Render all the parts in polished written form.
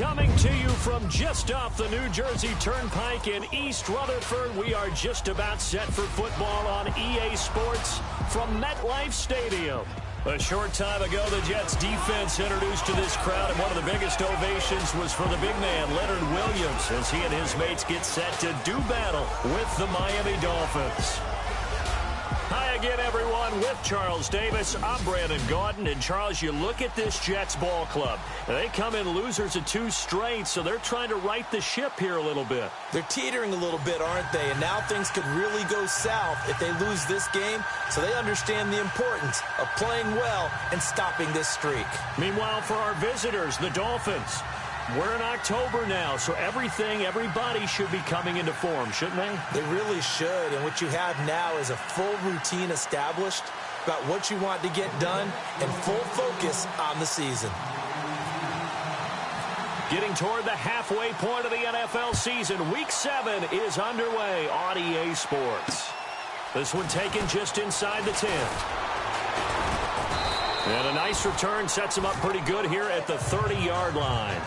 Coming to you from just off the New Jersey Turnpike in East Rutherford, we are just about set for football on EA Sports from MetLife Stadium. A short time ago, the Jets defense introduced to this crowd, and one of the biggest ovations was for the big man, Leonard Williams, as he and his mates get set to do battle with the Miami Dolphins. Hi again, everyone. With Charles Davis, I'm Brandon Gaudin. And, Charles, you look at this Jets ball club. They come in losers of 2 straight, so they're trying to right the ship here a little bit. They're teetering a little bit, aren't they? And now things could really go south if they lose this game, so they understand the importance of playing well and stopping this streak. Meanwhile, for our visitors, the Dolphins, we're in October now, so everybody should be coming into form, shouldn't they? They really should, and what you have now is a full routine established about what you want to get done and full focus on the season. Getting toward the halfway point of the NFL season, Week 7 is underway on EA Sports. This one taken just inside the 10. And a nice return sets him up pretty good here at the 30-yard line.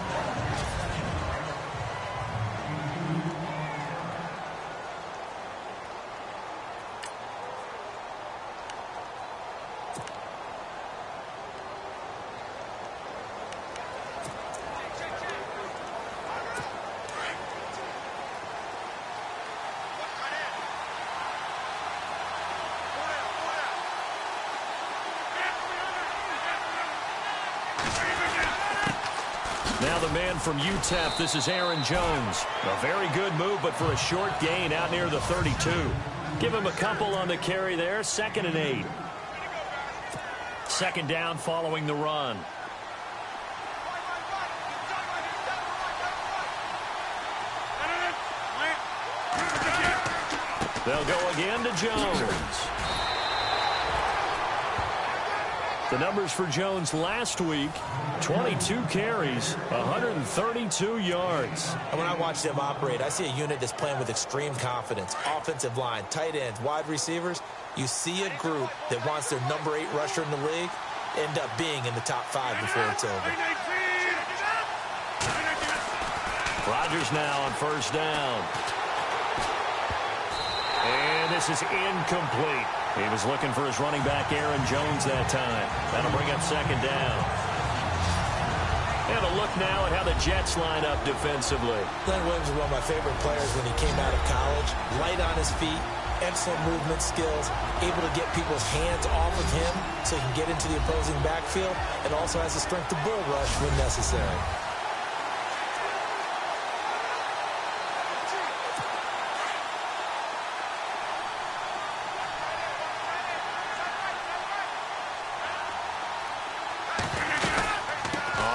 Now the man from UTEP, this is Aaron Jones. A very good move, but for a short gain out near the 32. Give him a couple on the carry there, 2nd and 8. 2nd down following the run. They'll go again to Jones. The numbers for Jones last week, 22 carries, 132 yards. And when I watch them operate, I see a unit that's playing with extreme confidence. Offensive line, tight ends, wide receivers. You see a group that wants their number 8 rusher in the league end up being in the top 5 before it's over. Rodgers now on 1st down. And this is incomplete. He was looking for his running back, Aaron Jones, that time. That'll bring up 2nd down. And a look now at how the Jets line up defensively. Glenn Williams was one of my favorite players when he came out of college. Light on his feet, excellent movement skills, able to get people's hands off of him so he can get into the opposing backfield, and also has the strength to bull rush when necessary.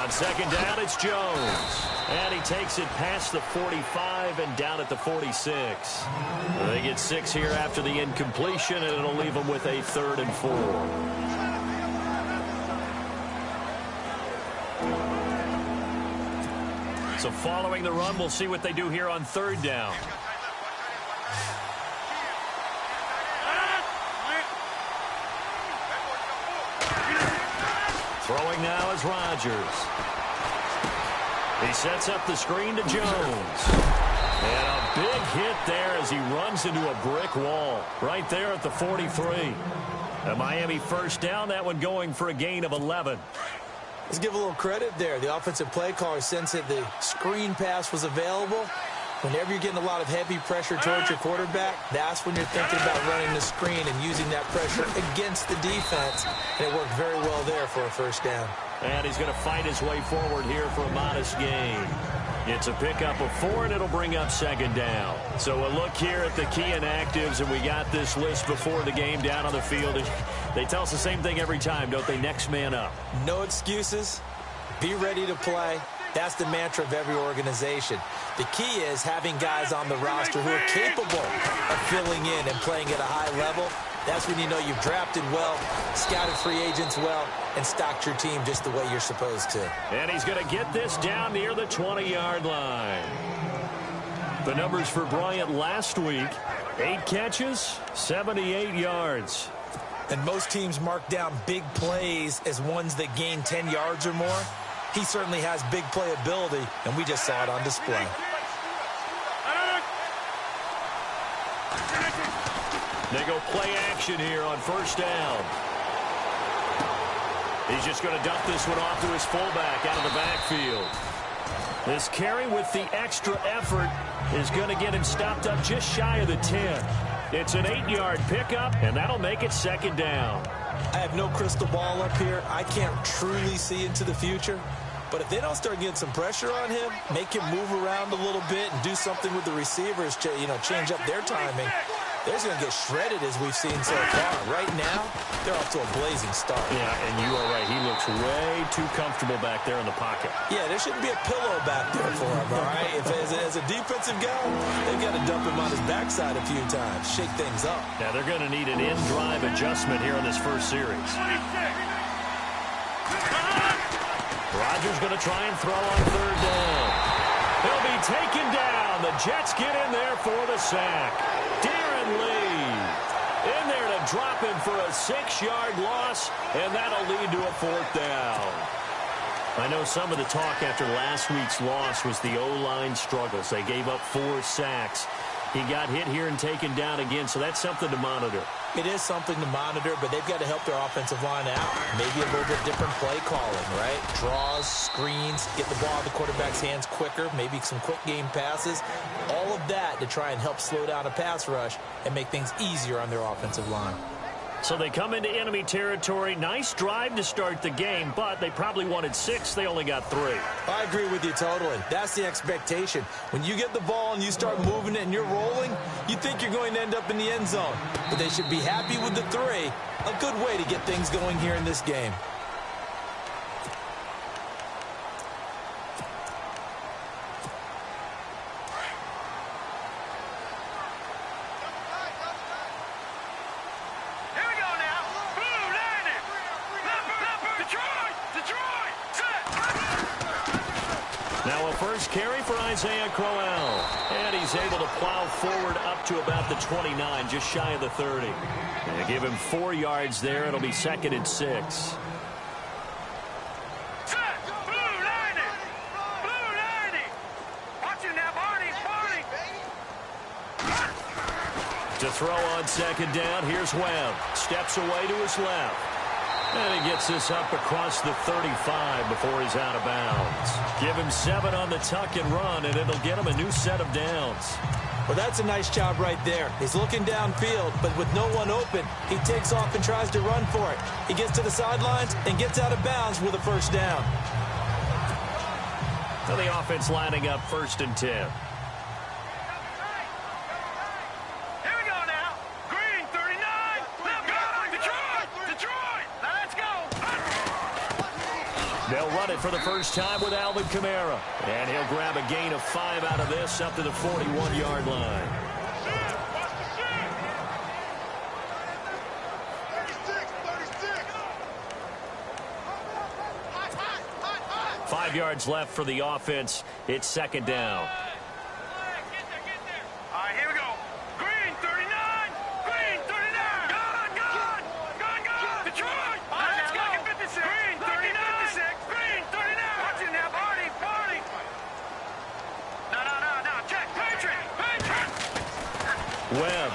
On 2nd down, it's Jones. And he takes it past the 45 and down at the 46. They get 6 here after the incompletion, and it'll leave them with a 3rd and 4. So following the run, we'll see what they do here on 3rd down. Throwing now is Rodgers. He sets up the screen to Jones. And a big hit there as he runs into a brick wall right there at the 43. A Miami 1st down, that one going for a gain of 11. Let's give a little credit there. The offensive play caller sensed that the screen pass was available. Whenever you're getting a lot of heavy pressure towards your quarterback, that's when you're thinking about running the screen and using that pressure against the defense. And it worked very well there for a 1st down. And he's going to fight his way forward here for a modest gain. It's a pickup of 4, and it'll bring up 2nd down. So a look here at the key inactives, and we got this list before the game down on the field. They tell us the same thing every time, don't they? Next man up. No excuses. Be ready to play. That's the mantra of every organization. The key is having guys on the roster who are capable of filling in and playing at a high level. That's when you know you've drafted well, scouted free agents well, and stocked your team just the way you're supposed to. And he's going to get this down near the 20-yard line. The numbers for Bryant last week, 8 catches, 78 yards. And most teams mark down big plays as ones that gain 10 yards or more. He certainly has big playability, and we just saw it on display. They go play action here on first down. He's just going to dump this one off to his fullback out of the backfield. This carry with the extra effort is going to get him stopped up just shy of the 10. It's an 8-yard pickup, and that'll make it second down. I have no crystal ball up here. I can't truly see into the future. But if they don't start getting some pressure on him, make him move around a little bit and do something with the receivers, change up their timing, they're going to get shredded as we've seen so far. Right now, they're off to a blazing start. Yeah, and you are right. He looks way too comfortable back there in the pocket. Yeah, there shouldn't be a pillow back there for him, all right? As a defensive guy, they've got to dump him on his backside a few times, shake things up. Now, they're going to need an in-drive adjustment here in this first series. Rodgers going to try and throw on third down. He'll be taken down. The Jets get in there for the sack. Lee in there to drop him for a 6-yard loss, and that'll lead to a fourth down. I know some of the talk after last week's loss was the O-line struggles. They gave up 4 sacks. He got hit here and taken down again, so that's something to monitor. It is something to monitor, but they've got to help their offensive line out. Maybe a little bit different play calling, right? Draws, screens, get the ball in the quarterback's hands quicker, maybe some quick game passes. All of that to try and help slow down a pass rush and make things easier on their offensive line. So they come into enemy territory. Nice drive to start the game, but they probably wanted 6. They only got 3. I agree with you totally. That's the expectation. When you get the ball and you start moving it and you're rolling, you think you're going to end up in the end zone. But they should be happy with the 3. A good way to get things going here in this game. Carry for Isaiah Crowell. And he's able to plow forward up to about the 29, just shy of the 30. And give him 4 yards there. It'll be 2nd and 6. To throw on 2nd down, here's Webb. Steps away to his left. And he gets this up across the 35 before he's out of bounds. Give him 7 on the tuck and run, and it'll get him a new set of downs. Well, that's a nice job right there. He's looking downfield, but with no one open, he takes off and tries to run for it. He gets to the sidelines and gets out of bounds with a first down. So the offense lining up 1st and 10. They'll run it for the first time with Alvin Kamara. And he'll grab a gain of 5 out of this up to the 41-yard line. 5 yards left for the offense. It's 2nd down. Webb.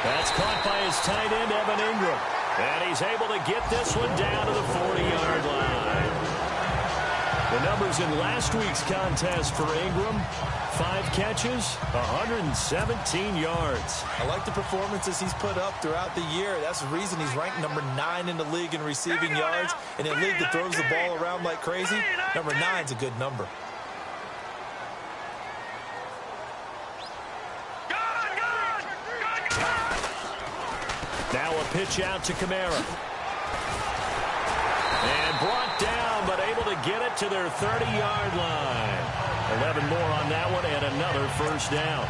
That's caught by his tight end, Evan Ingram. And he's able to get this one down to the 40-yard line. The numbers in last week's contest for Ingram: 5 catches, 117 yards. I like the performances he's put up throughout the year. That's the reason he's ranked number 9 in the league in receiving yards. In a league that throws the ball around like crazy, number 9's a good number. Now a pitch out to Kamara. And brought down, but able to get it to their 30-yard line. 11 more on that one, and another first down.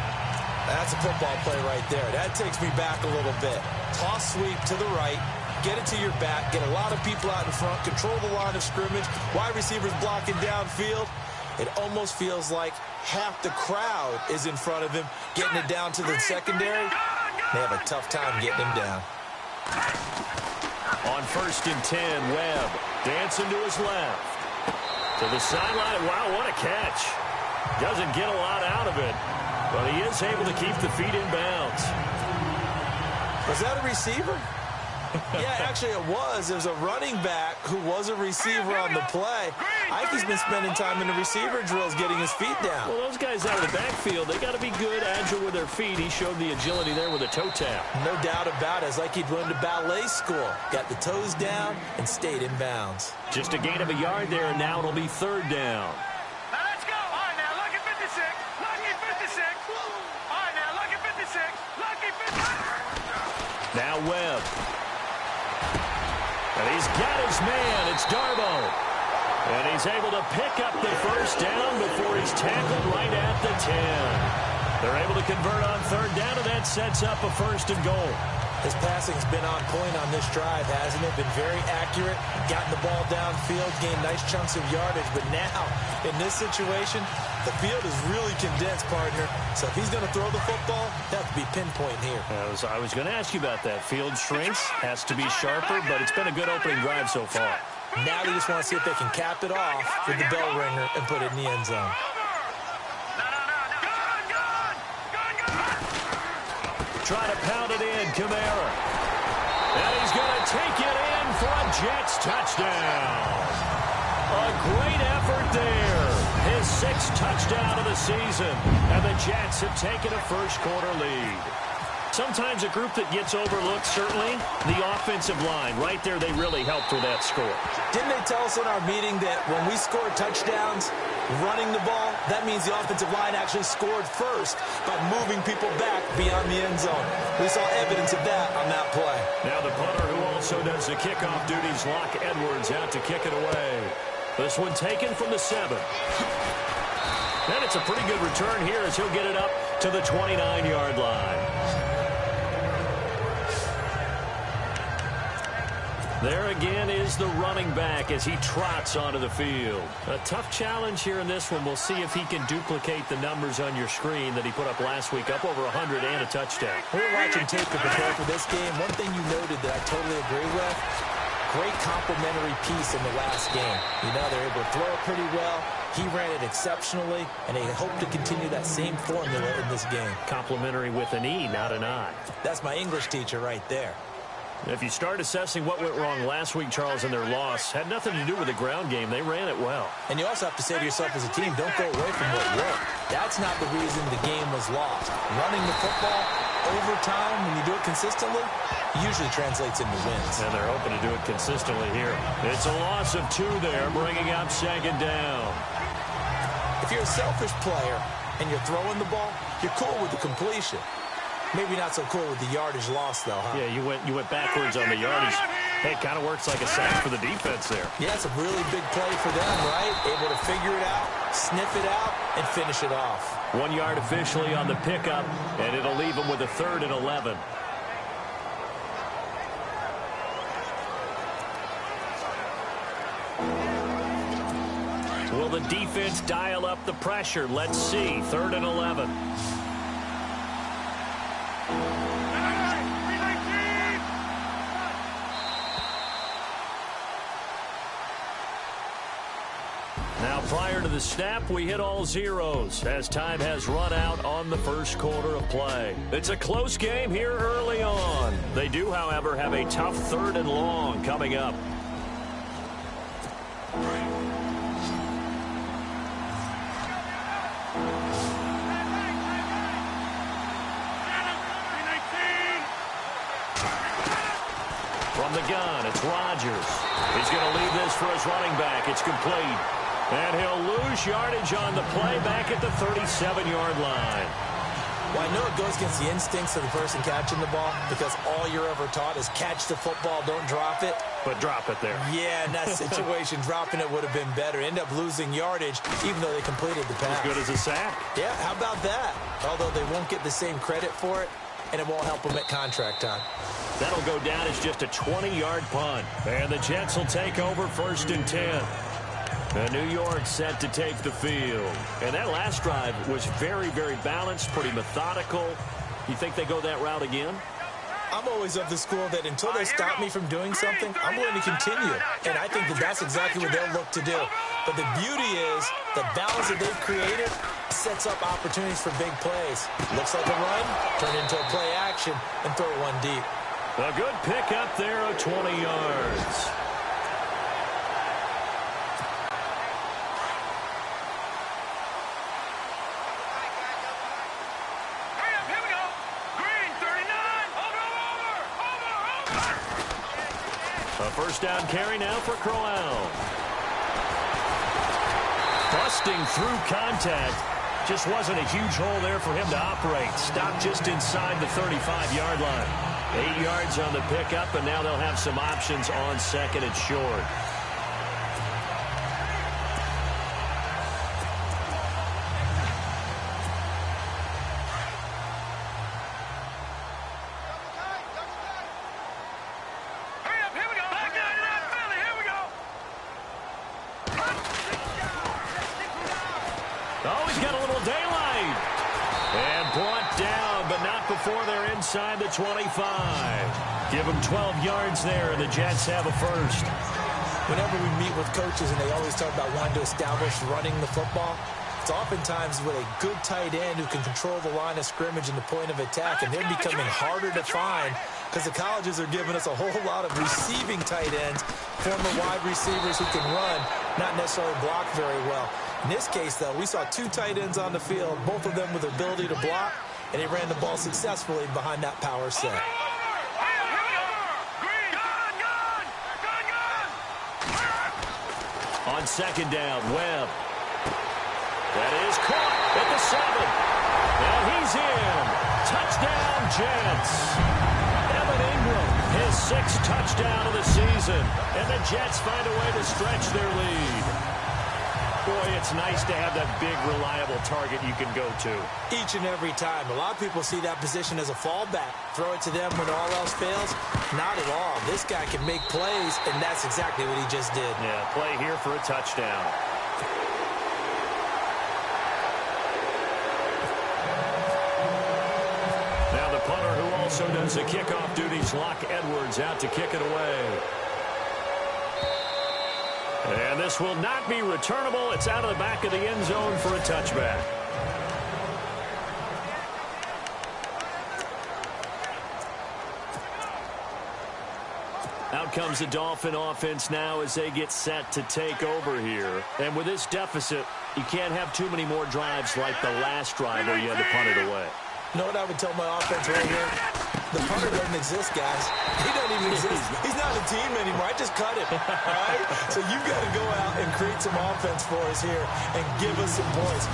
That's a football play right there. That takes me back a little bit. Toss sweep to the right, get it to your back, get a lot of people out in front, control the line of scrimmage, wide receivers blocking downfield. It almost feels like half the crowd is in front of him, getting it down to the secondary. They have a tough time getting him down. On 1st and 10, Webb Dancing to his left. To the sideline. Wow, what a catch. Doesn't get a lot out of it, but he is able to keep the feet in bounds. Was that a receiver? Yeah, actually it was. There's a running back who was a receiver on the play. Ike's been spending time in the receiver drills getting his feet down. Well, those guys out of the backfield, they got to be good, agile with their feet. He showed the agility there with a toe tap. No doubt about it. It's like he'd went to ballet school. Got the toes down and stayed in bounds. Just a gain of a yard there, and now it'll be third down. Now let's go. All right, now look at 56. Lucky 56. All right, now look at 56. Lucky 56. Now Webb. And he's got his man. It's Darbo. And he's able to pick up the first down before he's tackled right at the 10. They're able to convert on third down, and that sets up a first and goal. His passing's been on point on this drive, hasn't it? Been very accurate, gotten the ball downfield, gained nice chunks of yardage. But now, in this situation, the field is really condensed, partner. So if he's going to throw the football, that would be pinpoint here. I was going to ask you about that. Field shrinks, has to be sharper, but it's been a good opening drive so far. Now they just want to see if they can cap it off with the bell ringer and put it in the end zone. Try to pound it in, Kamara. And he's going to take it in for a Jets touchdown. A great effort there. His sixth touchdown of the season. And the Jets have taken a first-quarter lead. Sometimes a group that gets overlooked, certainly, the offensive line. Right there, they really helped with that score. Didn't they tell us in our meeting that when we score touchdowns, running the ball, that means the offensive line actually scored first by moving people back beyond the end zone. We saw evidence of that on that play. Now the punter who also does the kickoff duties, Locke Edwards, out to kick it away. This one taken from the 7. And it's a pretty good return here as he'll get it up to the 29-yard line. There again is the running back as he trots onto the field. A tough challenge here in this one. We'll see if he can duplicate the numbers on your screen that he put up last week, up over 100 and a touchdown. We were watching tape to prepare for this game. One thing you noted that I totally agree with, great complimentary piece in the last game. You know, they're able to throw it pretty well. He ran it exceptionally, and they hope to continue that same formula in this game. Complimentary with an E, not an I. That's my English teacher right there. If you start assessing what went wrong last week, Charles, in their loss, had nothing to do with the ground game. They ran it well. And you also have to say to yourself as a team, don't go away from what worked. That's not the reason the game was lost. Running the football over time, when you do it consistently, usually translates into wins. And they're hoping to do it consistently here. It's a loss of 2 there, bringing up second down. If you're a selfish player and you're throwing the ball, you're cool with the completion. Maybe not so cool with the yardage loss, though, huh? Yeah, you went backwards on the yardage. Hey, it kind of works like a sack for the defense there. Yeah, it's a really big play for them, right? Able to figure it out, sniff it out, and finish it off. 1 yard officially on the pickup, and it'll leave them with a 3rd and 11. Will the defense dial up the pressure? Let's see. 3rd and 11. Now, prior to the snap, we hit all zeros as time has run out on the first quarter of play. It's a close game here early on. They do, however, have a tough 3rd and long coming up. From the gun, it's Rodgers. He's going to leave this for his running back. It's complete. And he'll lose yardage on the play back at the 37-yard line. Well, I know it goes against the instincts of the person catching the ball because all you're ever taught is catch the football, don't drop it. But drop it there. Yeah, in that situation, dropping it would have been better. End up losing yardage even though they completed the pass. As good as a sack. Yeah, how about that? Although they won't get the same credit for it, and it won't help them at contract time. That'll go down as just a 20-yard punt. And the Jets will take over 1st and 10. And New York set to take the field. And that last drive was very, very balanced, pretty methodical. You think they go that route again? I'm always of the school that until they stop me from doing something, I'm going to continue. And I think that that's exactly what they'll look to do. But the beauty is the balance that they've created sets up opportunities for big plays. Looks like a run, turn into a play action, and throw one deep. A good pickup there of 20 yards. Hurry up, here we go. Green, 39. Over. A first down carry now for Crowell. Busting through contact. Just wasn't a huge hole there for him to operate. Stopped just inside the 35-yard line. 8 yards on the pickup, and now they'll have some options on second and short. Hurry up, here we go. Back out of that belly, here we go. Oh, he's got a little daylight. And brought down, but not before they're inside the 25. Give them 12 yards there, and the Jets have a first. Whenever we meet with coaches and they always talk about wanting to establish running the football, it's oftentimes with a good tight end who can control the line of scrimmage and the point of attack, and they're becoming harder to find because the colleges are giving us a whole lot of receiving tight ends, former wide receivers who can run, not necessarily block very well. In this case, though, we saw two tight ends on the field, both of them with the ability to block, and they ran the ball successfully behind that power set. On second down, Webb. That is caught at the 7. And he's in. Touchdown, Jets. Evan Ingram, his 6th touchdown of the season. And the Jets find a way to stretch their lead. Boy, it's nice to have that big, reliable target you can go to. Each and every time. A lot of people see that position as a fallback. Throw it to them when all else fails. Not at all. This guy can make plays, and that's exactly what he just did. Yeah, play here for a touchdown. Now the punter who also does the kickoff duties, Locke Edwards, out to kick it away. And this will not be returnable. It's out of the back of the end zone for a touchback. Out comes the Dolphin offense now as they get set to take over here. And with this deficit, you can't have too many more drives like the last drive where you had to punt it away. You know what I would tell my offense right here? The punter doesn't exist, guys. He doesn't even exist. He's not a team anymore. I just cut him. All right? So you've got to go out and create some offense for us here and give us some points.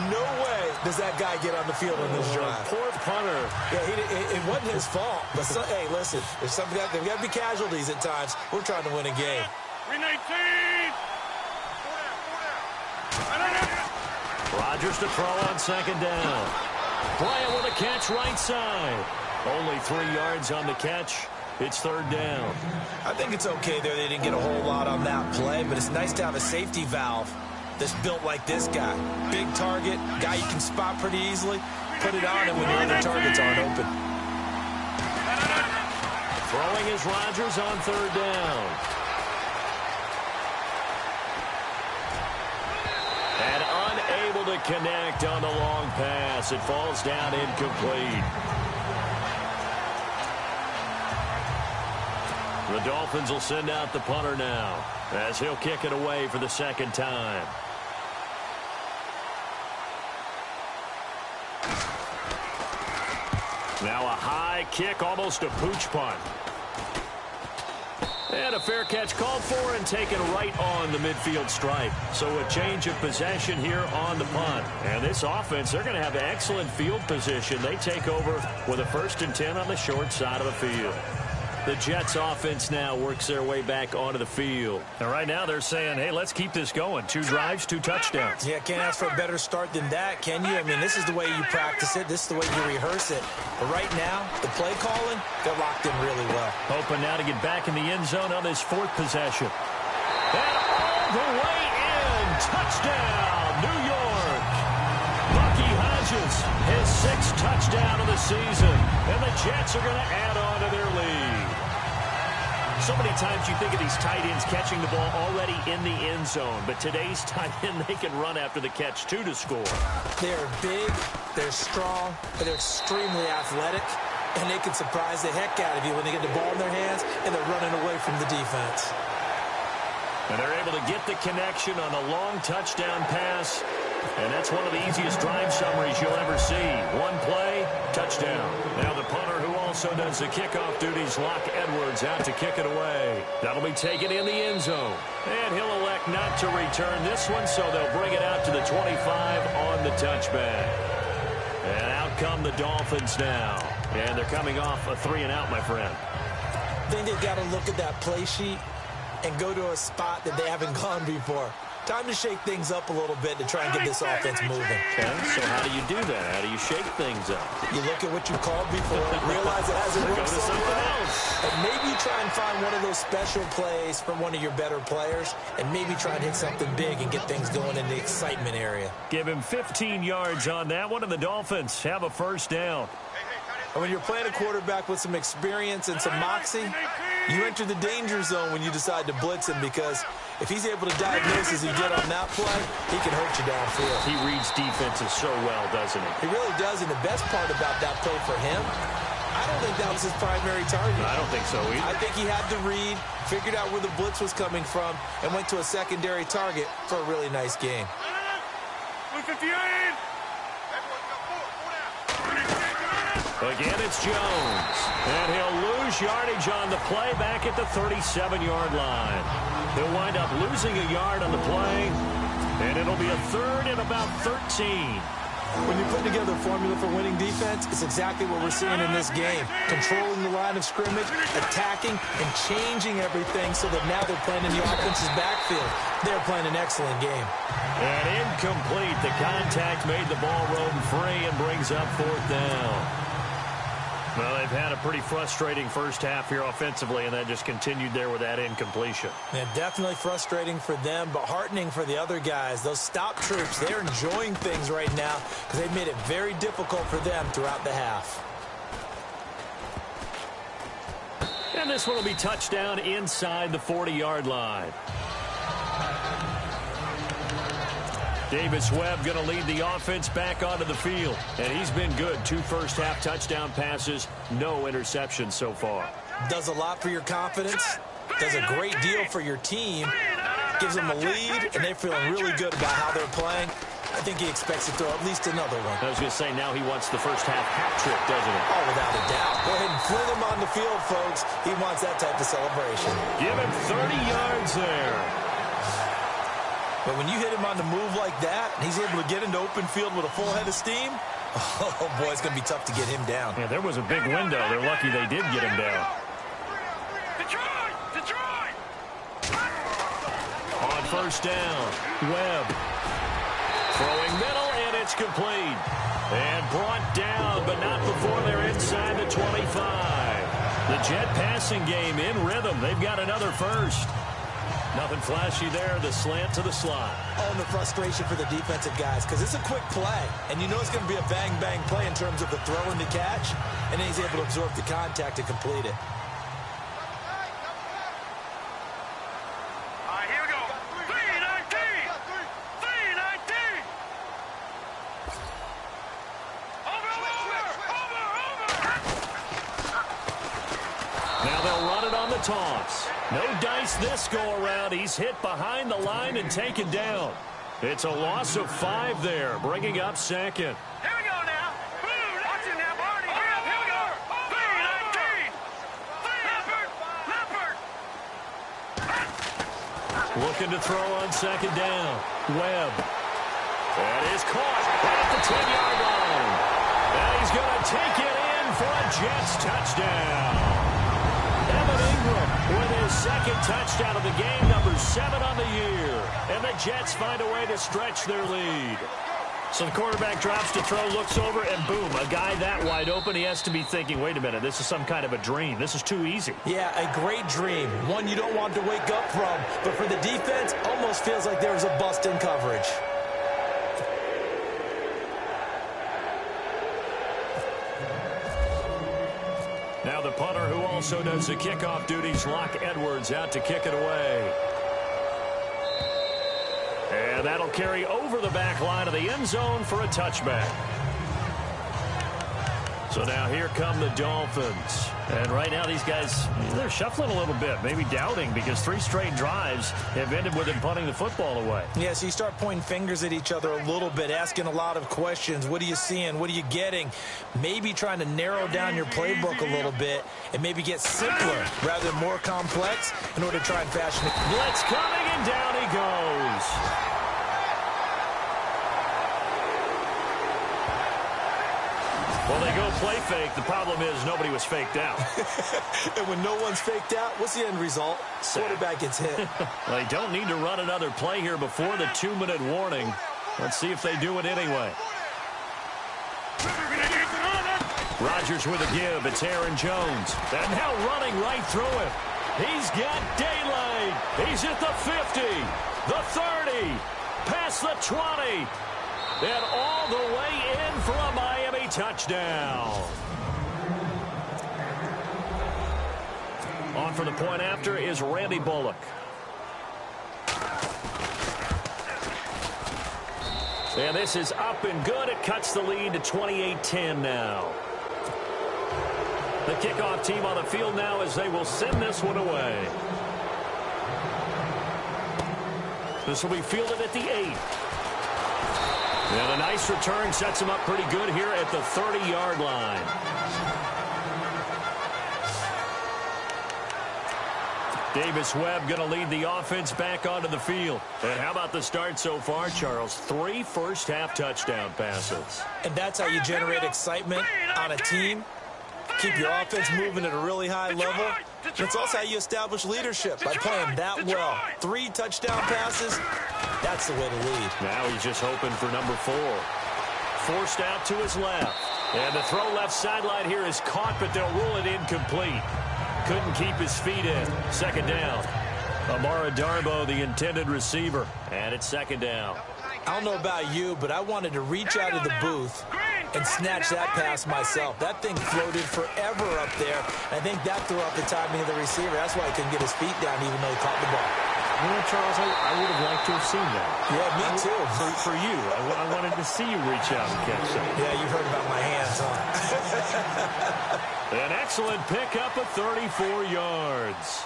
No way does that guy get on the field on this drive. Poor punter. Yeah, it wasn't his fault. But hey, listen, there's something there's got to be casualties at times. We're trying to win a game. 319. Rodgers to throw on second down. Bryant with a catch right side. Only 3 yards on the catch. It's third down. I think it's okay there. They didn't get a whole lot on that play, but it's nice to have a safety valve that's built like this guy. Big target, guy you can spot pretty easily. Put it on him when your other targets aren't open. Throwing is Rodgers on third down. And unable to connect on the long pass. It falls down incomplete. The Dolphins will send out the punter now as he'll kick it away for the second time. Now a high kick, almost a pooch punt. And a fair catch called for and taken right on the midfield stripe. So a change of possession here on the punt. And this offense, they're going to have excellent field position. They take over with a 1st and 10 on the short side of the field. The Jets offense now works their way back onto the field. And right now they're saying, hey, let's keep this going. 2 drives, 2 touchdowns. Yeah, can't ask for a better start than that, can you? I mean, this is the way you practice it. This is the way you rehearse it. But right now, the play calling, they're locked in really well. Hoping now to get back in the end zone on this 4th possession. And all the way in. Touchdown, New York. Bucky Hodges, his 6th touchdown touchdown of the season. And the Jets are going to add on to their lead. So many times you think of these tight ends catching the ball already in the end zone. But today's tight end, they can run after the catch, too, to score. They're big, they're strong, and they're extremely athletic. And they can surprise the heck out of you when they get the ball in their hands and they're running away from the defense. And they're able to get the connection on a long touchdown pass. And that's one of the easiest drive summaries you'll ever see. One play, touchdown. Now the punter who also does the kickoff duties, Locke Edwards, out to kick it away. That'll be taken in the end zone. And he'll elect not to return this one, so they'll bring it out to the 25 on the touchback. And out come the Dolphins now. And they're coming off a 3-and-out, my friend. I think they've got to look at that play sheet and go to a spot that they haven't gone before. Time to shake things up a little bit to try and get this offense moving. Okay, so how do you do that? How do you shake things up? You look at what you called before, realize it hasn't worked Go to so something well, else. and maybe try and find one of those special plays from one of your better players, and maybe try and hit something big and get things going in the excitement area. Give him 15 yards on that one, and the Dolphins have a first down. And when you're playing a quarterback with some experience and some moxie, you enter the danger zone when you decide to blitz him, because if he's able to diagnose as he did on that play, he can hurt you downfield. He reads defenses so well, doesn't he? He really does, and the best part about that play for him, I don't think that was his primary target. I don't think so either. I think he had to read, figured out where the blitz was coming from, and went to a secondary target for a really nice game. 58. Again, it's Jones. And he'll lose yardage on the play back at the 37-yard line. He'll wind up losing a yard on the play, and it'll be a third and about 13. When you're putting together a formula for winning defense, it's exactly what we're seeing in this game. Controlling the line of scrimmage, attacking, and changing everything so that now they're playing in the offense's backfield. They're playing an excellent game. And incomplete. The contact made the ball roam free and brings up fourth down. Well, they've had a pretty frustrating first half here offensively, and that just continued there with that incompletion. Yeah, definitely frustrating for them, but heartening for the other guys. Those stop troops, they're enjoying things right now because they've made it very difficult for them throughout the half. And this one will be touchdown inside the 40-yard line. Davis Webb going to lead the offense back onto the field. And he's been good. 2 first-half touchdown passes, no interceptions so far. Does a lot for your confidence. Does a great deal for your team. Gives them a lead, and they're feeling really good about how they're playing. I think he expects to throw at least another one. I was going to say, now he wants the first-half hat trick, doesn't he? Oh, without a doubt. Go ahead and fling him on the field, folks. He wants that type of celebration. Give him 30 yards there. But when you hit him on the move like that, and he's able to get into open field with a full head of steam, oh, boy, it's going to be tough to get him down. Yeah, there was a big window. They're lucky they did get him down. Detroit! Detroit! On first down, Webb. Throwing middle, and it's complete. And brought down, but not before they're inside the 25. The Jet passing game in rhythm. They've got another first. Nothing flashy there, the slant to the slot. Oh, and the frustration for the defensive guys, because it's a quick play, and you know it's going to be a bang-bang play in terms of the throw and the catch, and then he's able to absorb the contact to complete it. All right, here we go. 319! 319! Over! Now they'll run it on the toss. No dice this go-around. He's hit behind the line and taken down. It's a loss of 5 there, bringing up second. Here we go now. Watch it now, Barney. Here we go. 319. Leopard. Looking to throw on second down. Webb. That is caught right at the 10-yard line. And he's going to take it in for a Jets touchdown. Evan Ingram with his second touchdown of the game, number 7 on the year. And the Jets find a way to stretch their lead. So the quarterback drops to throw, looks over, and boom, a guy that wide open, he has to be thinking, wait a minute, this is some kind of a dream. This is too easy. Yeah, a great dream. One you don't want to wake up from. But for the defense, almost feels like there was a bust in coverage. punter who also does the kickoff duties, Locke Edwards, out to kick it away. And that'll carry over the back line of the end zone for a touchback. So now here come the Dolphins. And right now these guys, they're shuffling a little bit, maybe doubting, because 3 straight drives have ended with them punting the football away. Yeah, so you start pointing fingers at each other a little bit, asking a lot of questions. What are you seeing? What are you getting? Maybe trying to narrow down your playbook a little bit and maybe get simpler rather than more complex in order to try and fashion it. Blitz coming, and down he goes. Well, they go play fake. The problem is nobody was faked out. And when no one's faked out, what's the end result? Quarterback gets hit. They don't need to run another play here before the 2-minute warning. Let's see if they do it anyway. Rodgers with a give. It's Aaron Jones. And now running right through him. He's got daylight. He's at the 50, the 30, past the 20. And all the way in for a Miami touchdown. On for the point after is Randy Bullock. And this is up and good. It cuts the lead to 28-10 now. The kickoff team on the field now as they will send this one away. This will be fielded at the 8. And a nice return sets him up pretty good here at the 30-yard line. Davis Webb going to lead the offense back onto the field. And how about the start so far, Charles? 3 first-half touchdown passes. And that's how you generate excitement on a team. Keep your offense moving at a really high level. And it's also how you establish leadership by playing that well. 3 touchdown passes, that's the way to lead. Now he's just hoping for number 4. Forced out to his left. And the throw left sideline here is caught, but they'll rule it incomplete. Couldn't keep his feet in. Second down. Amara Darboh, the intended receiver. And it's second down. I don't know about you, but I wanted to reach out of the booth and snatch that pass myself. That thing floated forever up there. I think that threw off the timing of the receiver. That's why he couldn't get his feet down even though he caught the ball. You know, Charles, I would have liked to have seen that. Yeah, me too. For you. I wanted to see you reach out and catch that. Yeah, you've heard about my hands, huh? An excellent pickup of 34 yards.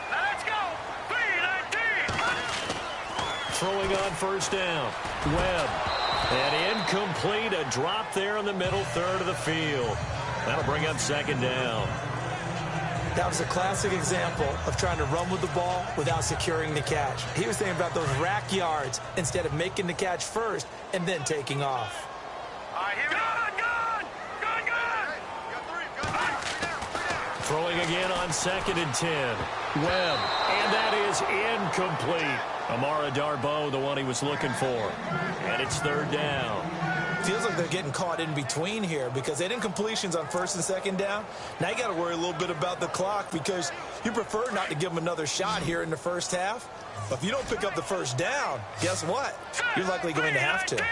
Let's go. 3-19. Throwing on first down. Webb. And incomplete. A drop there in the middle third of the field. That'll bring up second down. That was a classic example of trying to run with the ball without securing the catch. He was thinking about those rack yards instead of making the catch first and then taking off. All right, here we go. Gun. Throwing again on 2nd and 10. Webb. And that is incomplete. Amara Darboh, the one he was looking for. And it's third down. Feels like they're getting caught in between here because they did incompletions on first and second down. Now you got to worry a little bit about the clock because you prefer not to give them another shot here in the first half. But if you don't pick up the first down, guess what? You're likely going to have to. All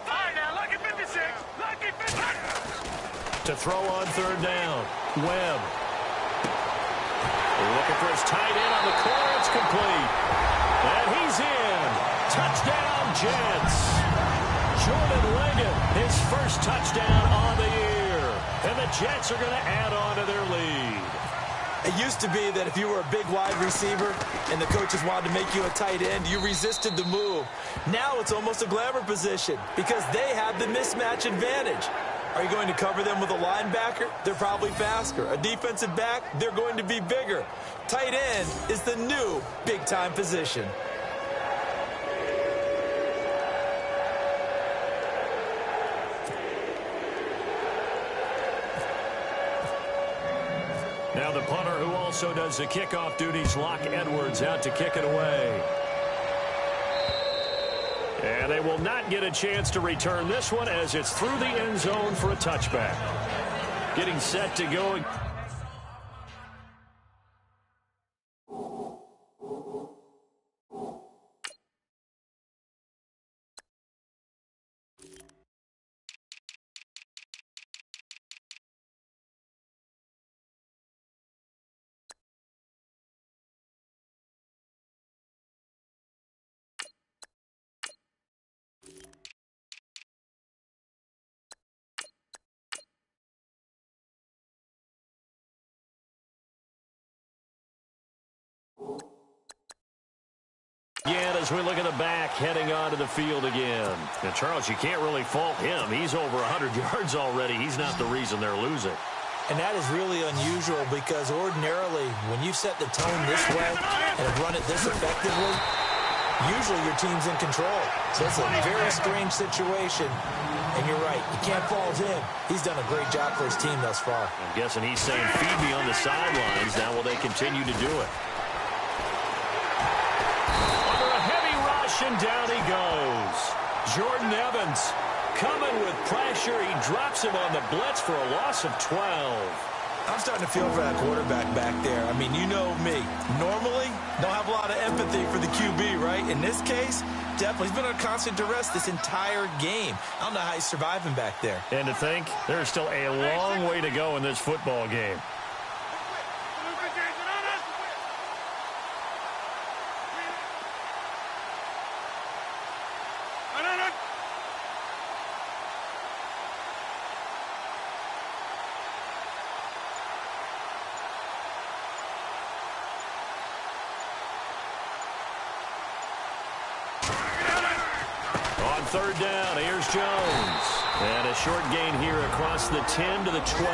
right, now, lucky 56. Lucky 56. To throw on third down. Webb. Looking for his tight end on the corner. It's complete. And he's in. Touchdown, Jets. Jordan Leggett, his first touchdown on the year. And the Jets are going to add on to their lead. It used to be that if you were a big wide receiver and the coaches wanted to make you a tight end, you resisted the move. Now it's almost a glamour position because they have the mismatch advantage. Are you going to cover them with a linebacker? They're probably faster. A defensive back? They're going to be bigger. Tight end is the new big-time position. Now the punter who also does the kickoff duties, Locke Edwards, out to kick it away. And they will not get a chance to return this one as it's through the end zone for a touchback. Getting set to go. Again, as we look at the back, heading onto the field again. Now, Charles, you can't really fault him. He's over 100 yards already. He's not the reason they're losing. And that is really unusual because ordinarily, when you set the tone this way and have run it this effectively, usually your team's in control. So it's a very strange situation. And you're right, you can't fault him. He's done a great job for his team thus far. I'm guessing he's saying, feed me on the sidelines. Now will they continue to do it? Under a heavy rush, and down he goes. Jordan Evans coming with pressure. He drops him on the blitz for a loss of 12. I'm starting to feel for that quarterback back there. I mean, you know me. Normally, don't have a lot of empathy for the QB, right? In this case, definitely. He's been under constant duress this entire game. I don't know how he's surviving back there. And to think, there's still a long way to go in this football game. Third down, here's Jones. And a short gain here across the 10 to the 12.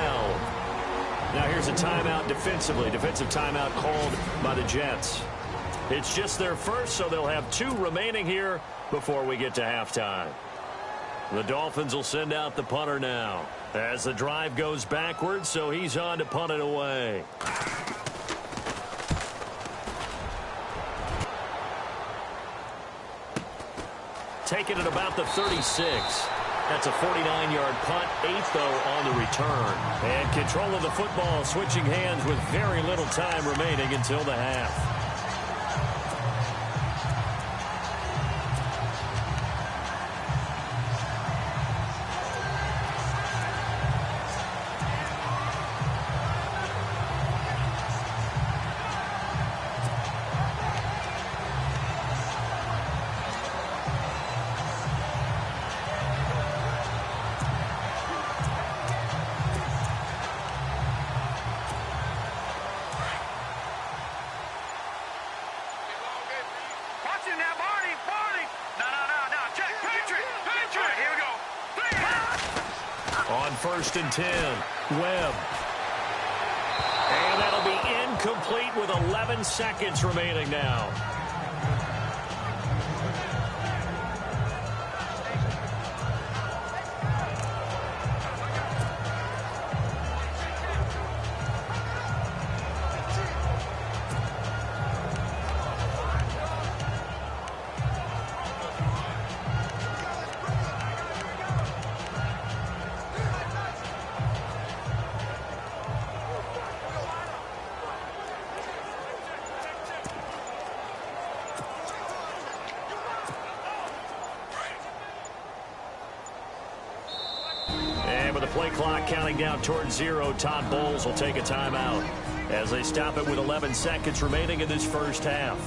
Now here's a timeout defensively. Defensive timeout called by the Jets. It's just their first, so they'll have 2 remaining here before we get to halftime. The Dolphins will send out the punter now as the drive goes backwards, so he's on to punt it away. Taken at about the 36. That's a 49-yard punt, 8th, though, on the return. And control of the football switching hands with very little time remaining until the half. On 1st and 10, Webb. And that'll be incomplete with 11 seconds remaining now. And with the play clock counting down towards 0, Todd Bowles will take a timeout as they stop it with 11 seconds remaining in this first half.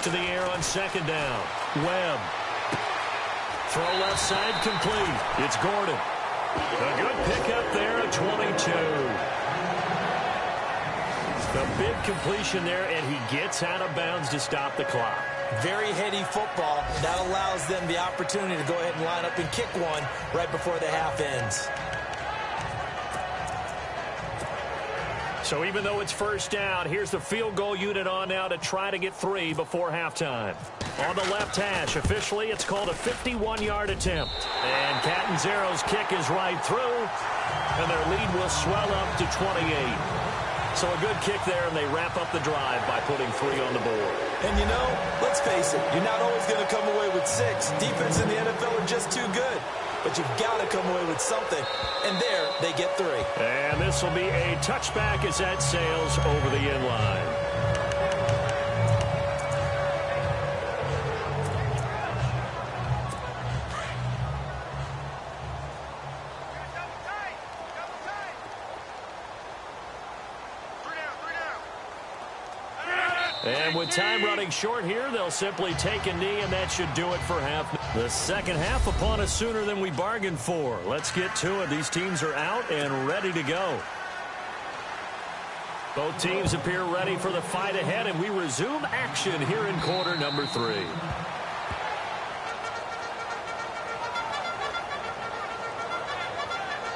to the air on second down. Webb. Throw left side complete. It's Gordon. A good pickup there at 22. A big completion there, and he gets out of bounds to stop the clock. Very heady football. That allows them the opportunity to go ahead and line up and kick one right before the half ends. So even though it's first down, here's the field goal unit on now to try to get 3 before halftime. On the left hash, officially it's called a 51-yard attempt. And Catanzaro's kick is right through, and their lead will swell up to 28. So a good kick there, and they wrap up the drive by putting 3 on the board. And you know, let's face it, you're not always going to come away with 6. Defense in the NFL are just too good. But you've got to come away with something. And there, they get 3. And this will be a touchback as that sails over the end line. And with time running short here, they'll simply take a knee, and that should do it for half. The second half upon us sooner than we bargained for. Let's get to it. These teams are out and ready to go. Both teams appear ready for the fight ahead, and we resume action here in quarter number 3.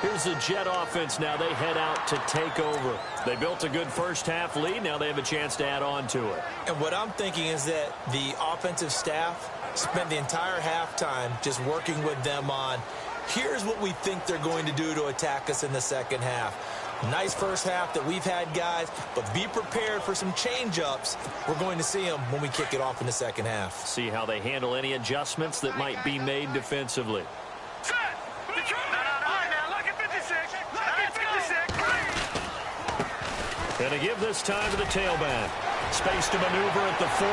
Here's the Jet offense now. They head out to take over. They built a good first half lead. Now they have a chance to add on to it. And what I'm thinking is that the offensive staff spent the entire halftime just working with them on, here's what we think they're going to do to attack us in the second half. Nice first half that we've had, guys, but be prepared for some change-ups. We're going to see them when we kick it off in the second half. See how they handle any adjustments that might be made defensively. And to give this time to the tailback. Space to maneuver at the 40.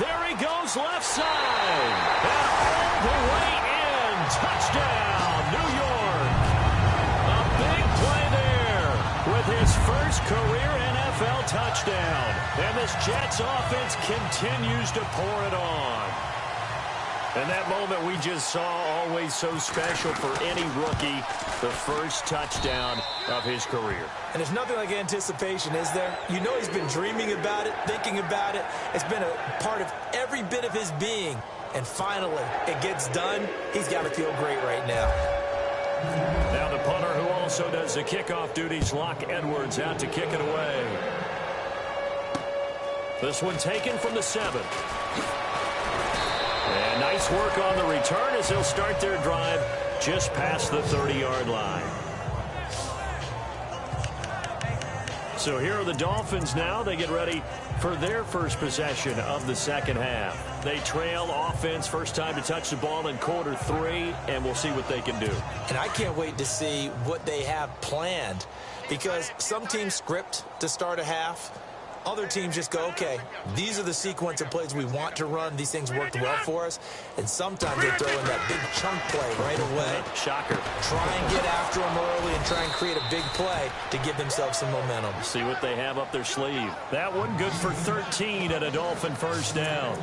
There he goes left side. And all the way in. Touchdown, New York. A big play there with his first career NFL touchdown. And this Jets offense continues to pour it on. And that moment we just saw, always so special for any rookie, the first touchdown of his career. And there's nothing like anticipation, is there? You know he's been dreaming about it, thinking about it. It's been a part of every bit of his being. And finally, it gets done. He's got to feel great right now. Now the punter who also does the kickoff duties, Locke Edwards, out to kick it away. This one taken from the 7. And nice work on the return as they'll start their drive just past the 30-yard line. So here are the Dolphins now. They get ready for their first possession of the second half. They trail offense, first time to touch the ball in quarter 3, and we'll see what they can do. And I can't wait to see what they have planned, because some teams script to start a half. Other teams just go, okay, these are the sequence of plays we want to run. These things worked well for us. And sometimes they throw in that big chunk play right away. Shocker. Try and get after them early and try and create a big play to give themselves some momentum. See what they have up their sleeve. That one good for 13 at a Dolphin first down.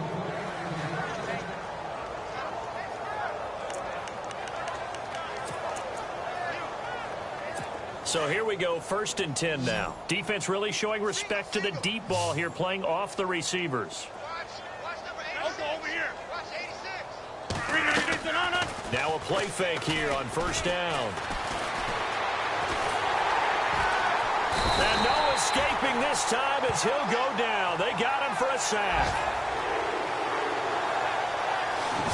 So here we go, 1st and 10 now. Defense really showing respect to the deep ball here, playing off the receivers. Now a play fake here on first down. And no escaping this time as he'll go down. They got him for a sack.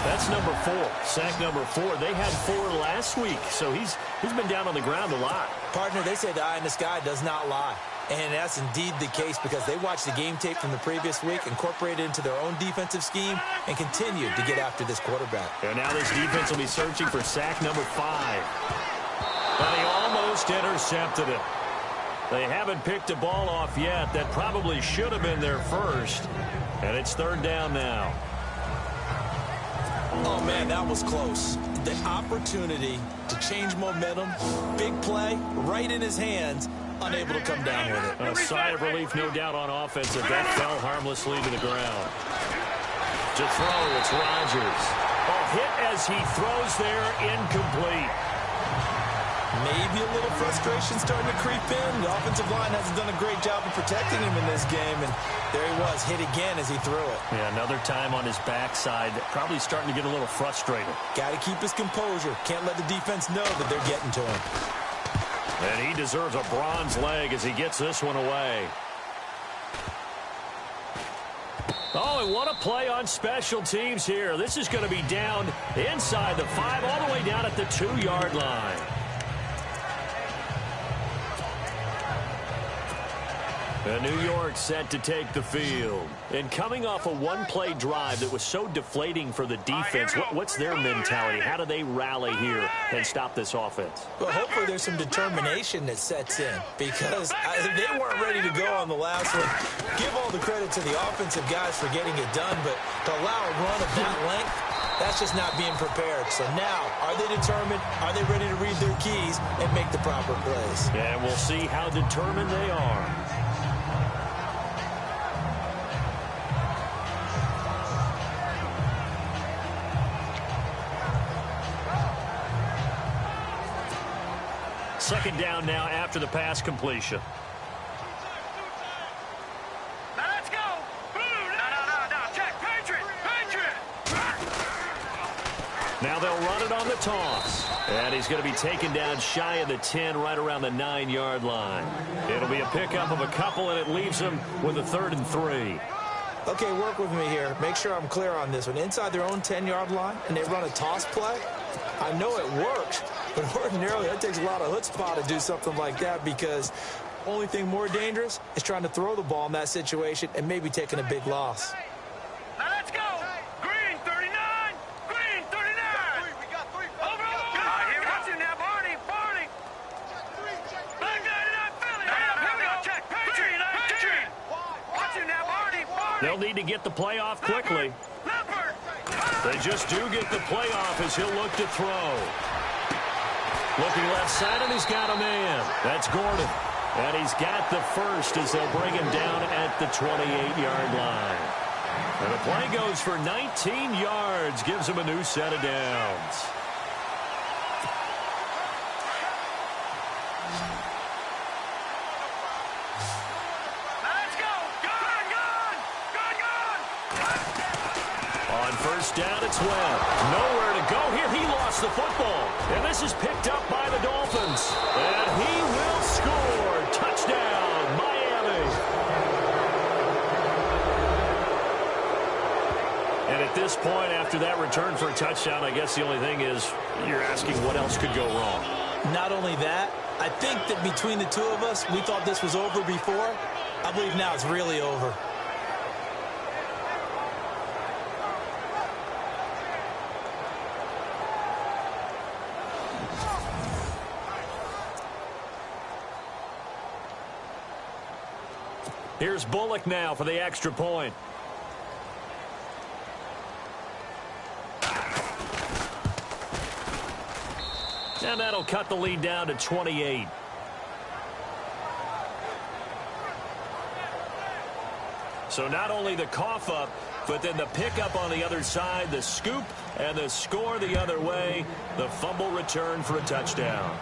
That's number 4. Sack number 4. They had 4 last week, so he's been down on the ground a lot. Partner, they say the eye in the sky does not lie. And that's indeed the case, because they watched the game tape from the previous week, incorporated it into their own defensive scheme, and continued to get after this quarterback. And now this defense will be searching for sack number 5. But he almost intercepted it. They haven't picked a ball off yet. That probably should have been their first. And it's 3rd down now. Oh, man, that was close. The opportunity to change momentum, big play, right in his hands, unable to come down with it. A sigh of relief, no doubt, on offense. That fell harmlessly to the ground. To throw, it's Rodgers. Oh, hit as he throws there, incomplete. Maybe a little frustration starting to creep in. The offensive line hasn't done a great job of protecting him in this game, and there he was, hit again as he threw it. Yeah, another time on his backside, probably starting to get a little frustrated. Got to keep his composure. Can't let the defense know that they're getting to him. And he deserves a bronze leg as he gets this one away. Oh, and what a play on special teams here. This is going to be down inside the 5, all the way down at the 2-yard line. And New York set to take the field. And coming off a one-play drive that was so deflating for the defense, what's their mentality? How do they rally here and stop this offense? Well, hopefully there's some determination that sets in, because they weren't ready to go on the last one. Give all the credit to the offensive guys for getting it done, but to allow a run of that length, that's just not being prepared. So now, are they determined? Are they ready to read their keys and make the proper plays? And we'll see how determined they are. Second down now after the pass completion. Now let's go. No. Check. Patriot. Now they'll run it on the toss. And he's going to be taken down shy of the 10, right around the 9-yard line. It'll be a pickup of a couple, and it leaves them with a 3rd and 3. Okay, work with me here. Make sure I'm clear on this one. Inside their own 10-yard line, and they run a toss play. I know it works, but ordinarily that takes a lot of chutzpah to do something like that, because the only thing more dangerous is trying to throw the ball in that situation and maybe taking a big loss. Now let's go. Green 39. Green 39. We got 3. Over. Here we go. Now, Barney. Black 99 Philly. Here we go. Check. Patriot. Watch it now, Barney. They'll need to get the play off quickly. Leopard. They just do get the play off as he'll look to throw. Looking left side, and he's got a man. That's Gordon. And he's got the first as they'll bring him down at the 28-yard line. And the play goes for 19 yards, gives him a new set of downs. Let's go. Gone. On first down, it's Webb. Nowhere to go here. He lost the football. And this is picked up by the Dolphins. And he will score. Touchdown, Miami. And at this point, after that return for a touchdown, I guess the only thing is you're asking what else could go wrong. Not only that, I think that between the two of us, we thought this was over before. I believe now it's really over. Here's Bullock now for the extra point. And that'll cut the lead down to 28. So not only the cough up, but then the pickup on the other side, the scoop, and the score the other way. The fumble return for a touchdown.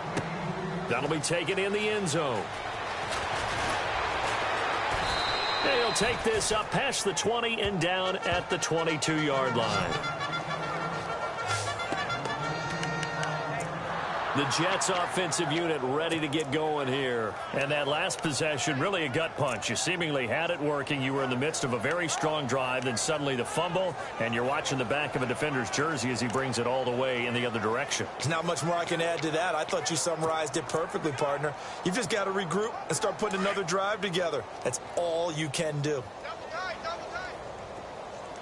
That'll be taken in the end zone. He'll take this up past the 20 and down at the 22-yard line. The Jets offensive unit ready to get going here. And that last possession, really a gut punch. You seemingly had it working. You were in the midst of a very strong drive. Then suddenly the fumble, and you're watching the back of a defender's jersey as he brings it all the way in the other direction. There's not much more I can add to that. I thought you summarized it perfectly, partner. You've just got to regroup and start putting another drive together. That's all you can do.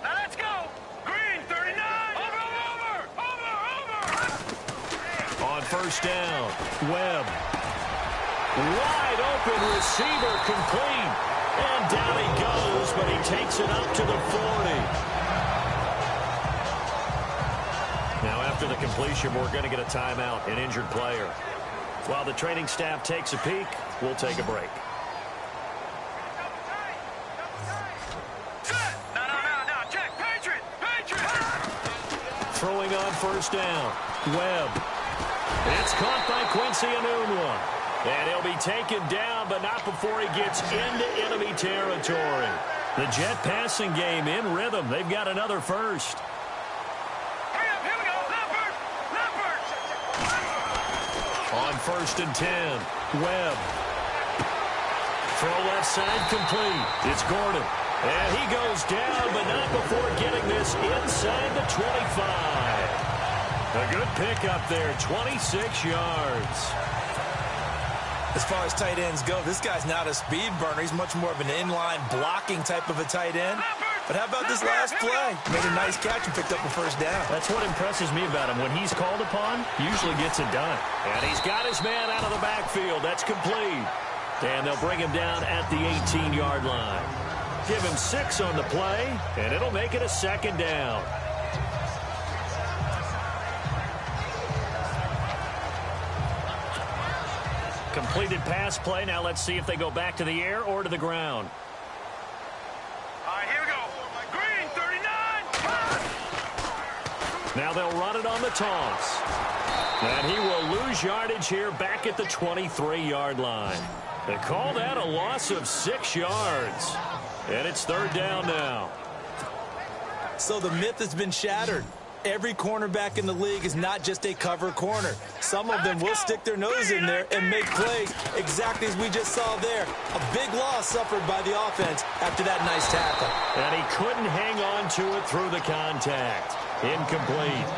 Now let's go. Green 39. On first down, Webb. Wide open receiver, complete. And down he goes, but he takes it up to the 40. Now after the completion, we're going to get a timeout, an injured player. While the training staff takes a peek, We'll take a break. No, check. Patriot. Throwing on first down. Webb. It's caught by Quincy Enunwa. And he'll be taken down, but not before he gets into enemy territory. The Jet passing game in rhythm. They've got another first. Here we go. Leopard. On 1st and 10. Webb. Throw left side complete. It's Gordon. And he goes down, but not before getting this inside the 25. A good pickup there, 26 yards. As far as tight ends go, this guy's not a speed burner. He's much more of an inline blocking type of a tight end. But how about this last play? Made a nice catch and picked up a first down. That's what impresses me about him. When he's called upon, usually gets it done. And he's got his man out of the backfield. That's complete. And they'll bring him down at the 18-yard line. Give him 6 on the play, and it'll make it a 2nd down. Completed pass play. Now let's see if they go back to the air or to the ground. All right, here we go. Green, 39. Now they'll run it on the toss. And he will lose yardage here back at the 23-yard line. They call that a loss of 6 yards. And it's 3rd down now. So the myth has been shattered. Every cornerback in the league is not just a cover corner. Some of them will stick their nose in there and make plays exactly as we just saw there. A big loss suffered by the offense after that nice tackle. And he couldn't hang on to it through the contact. Incomplete.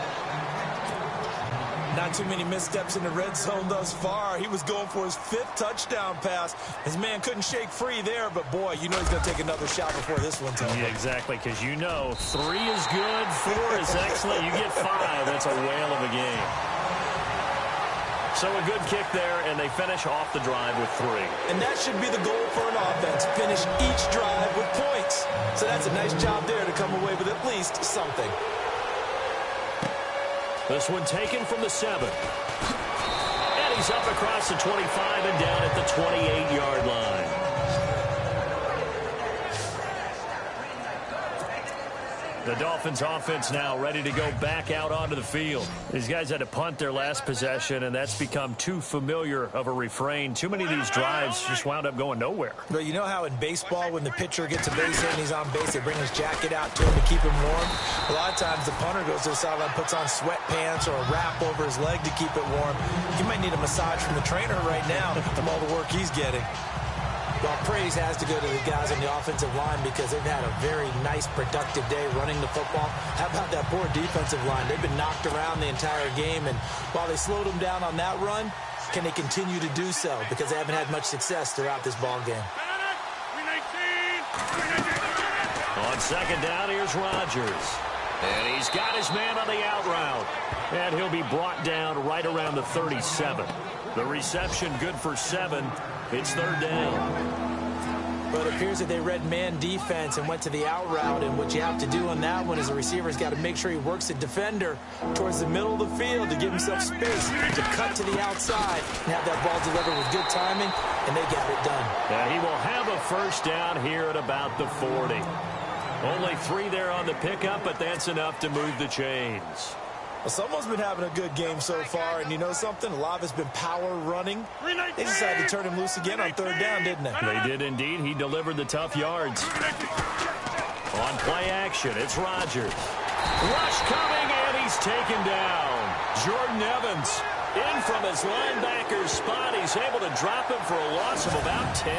Not too many missteps in the red zone thus far. He was going for his 5th touchdown pass. His man couldn't shake free there, but boy, you know he's going to take another shot before this one's over. Yeah, exactly, because you know 3 is good, 4 is excellent. You get 5, that's a whale of a game. So a good kick there, and they finish off the drive with 3. And that should be the goal for an offense, finish each drive with points. So that's a nice job there to come away with at least something. This one taken from the 7. And he's up across the 25 and down at the 28-yard line. The Dolphins offense now ready to go back out onto the field. These guys had to punt their last possession, and that's become too familiar of a refrain. Too many of these drives just wound up going nowhere. But you know how in baseball, when the pitcher gets a base hit and he's on base, they bring his jacket out to him to keep him warm? A lot of times the punter goes to the sideline, puts on sweatpants or a wrap over his leg to keep it warm. He might need a massage from the trainer right now from all the work he's getting. Well, praise has to go to the guys on the offensive line because they've had a very nice, productive day running the football. How about that poor defensive line? They've been knocked around the entire game, and while they slowed them down on that run, can they continue to do so? Because they haven't had much success throughout this ball game. On 2nd down, here's Rodgers. And he's got his man on the out route. And he'll be brought down right around the 37. The reception good for 7. It's 3rd down. But it appears that they read man defense and went to the out route. And what you have to do on that one is the receiver's got to make sure he works the defender towards the middle of the field to give himself space to cut to the outside and have that ball delivered with good timing, and they got it done. And he will have a 1st down here at about the 40. Only 3 there on the pickup, but that's enough to move the chains. Well, someone's been having a good game so far, and you know something? A lot of it's been power running. They decided to turn him loose again on 3rd down, didn't they? They did indeed. He delivered the tough yards. On play action, it's Rodgers. Rush coming, and he's taken down. Jordan Evans in from his linebacker's spot. He's able to drop him for a loss of about 10.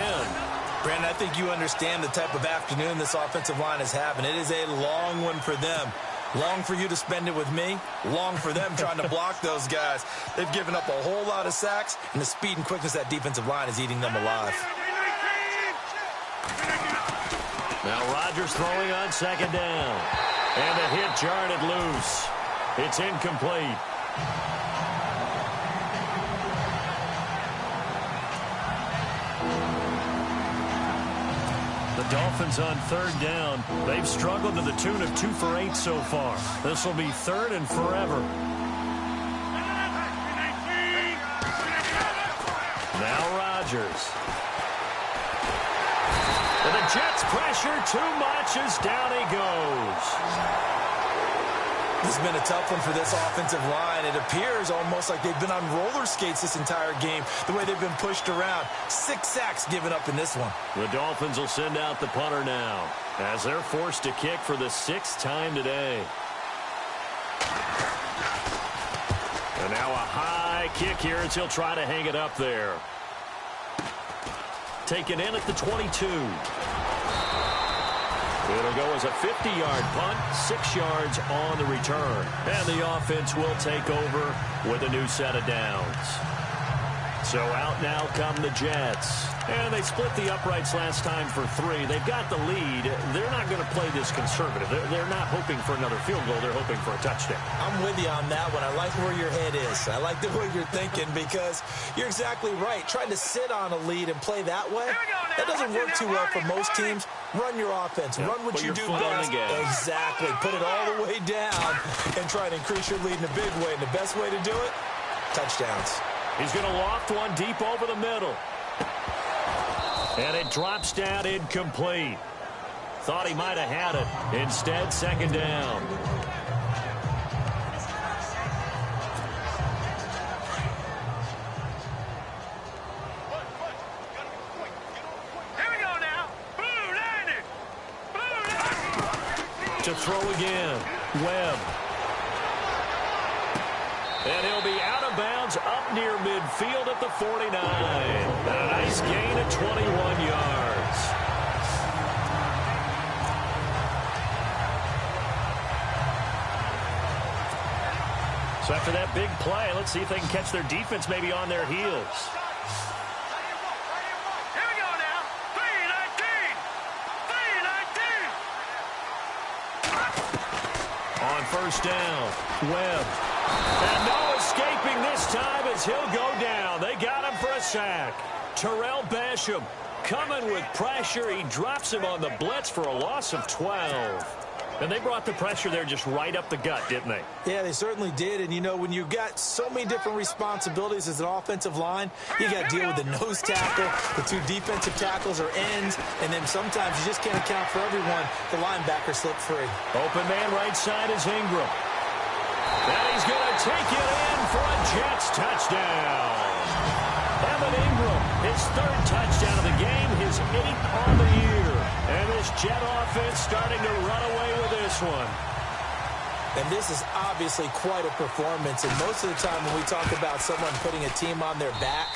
Brandon, I think you understand the type of afternoon this offensive line is having. It is a long one for them. Long for you to spend it with me. Long for them trying to block those guys. They've given up a whole lot of sacks, and the speed and quickness of that defensive line is eating them alive. Now Rodgers throwing on 2nd down. And the hit jarred it loose. It's incomplete. The Dolphins on 3rd down. They've struggled to the tune of 2 for 8 so far. This will be 3rd and forever. Now Rodgers. And the Jets pressure too much as down he goes. This has been a tough one for this offensive line. It appears almost like they've been on roller skates this entire game, the way they've been pushed around. 6 sacks given up in this one. The Dolphins will send out the punter now as they're forced to kick for the 6th time today. And now a high kick here as he'll try to hang it up there. Taken in at the 22. It'll go as a 50-yard punt, 6 yards on the return. And the offense will take over with a new set of downs. So out now come the Jets. And they split the uprights last time for 3. They've got the lead. They're not going to play this conservative. They're not hoping for another field goal. They're hoping for a touchdown. I'm with you on that one. I like where your head is. I like the way you're thinking because you're exactly right. Trying to sit on a lead and play that way, that doesn't work too well for most teams. Run your offense. Run what you do best. Exactly. Put it all the way down and try and increase your lead in a big way. And the best way to do it, touchdowns. He's going to loft one deep over the middle. And it drops down incomplete. Thought he might have had it. Instead, 2nd down. Here we go now. Blue landed. Blue landed. To throw again. Webb. And he'll be out of bounds up near midfield at the 49. And a nice gain of 21 yards. So after that big play, let's see if they can catch their defense maybe on their heels. Here we go now. 3-19. 3-19. On 1st down, Webb. And no escaping this time as he'll go down. They got him for a sack. Terrell Basham coming with pressure. He drops him on the blitz for a loss of 12. And they brought the pressure there just right up the gut, didn't they? Yeah, they certainly did. And, you know, when you've got so many different responsibilities as an offensive line, you got to deal with the nose tackle, the 2 defensive tackles or ends, and then sometimes you just can't account for everyone. The linebacker slipped free. Open man right side is Ingram. And he's going to take it in for a Jets touchdown. Evan Ingram, his 3rd touchdown of the game, his 8th on the year. And this Jet offense starting to run away with this one. And this is obviously quite a performance. And most of the time when we talk about someone putting a team on their back,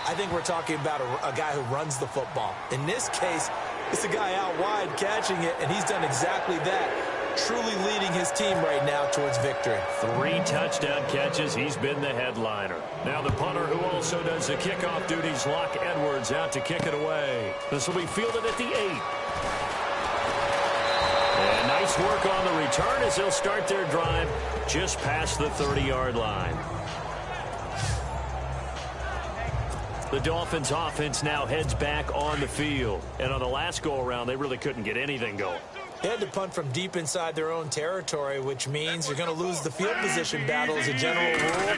I think we're talking about a guy who runs the football. In this case, it's a guy out wide catching it, and he's done exactly that. Truly leading his team right now towards victory. 3 touchdown catches. He's been the headliner. Now the punter who also does the kickoff duties, Locke Edwards, out to kick it away. This will be fielded at the 8. And nice work on the return as they'll start their drive just past the 30-yard line. The Dolphins offense now heads back on the field. And on the last go-around, they really couldn't get anything going. They had to punt from deep inside their own territory, which means you're going to lose the field position battle as a general rule.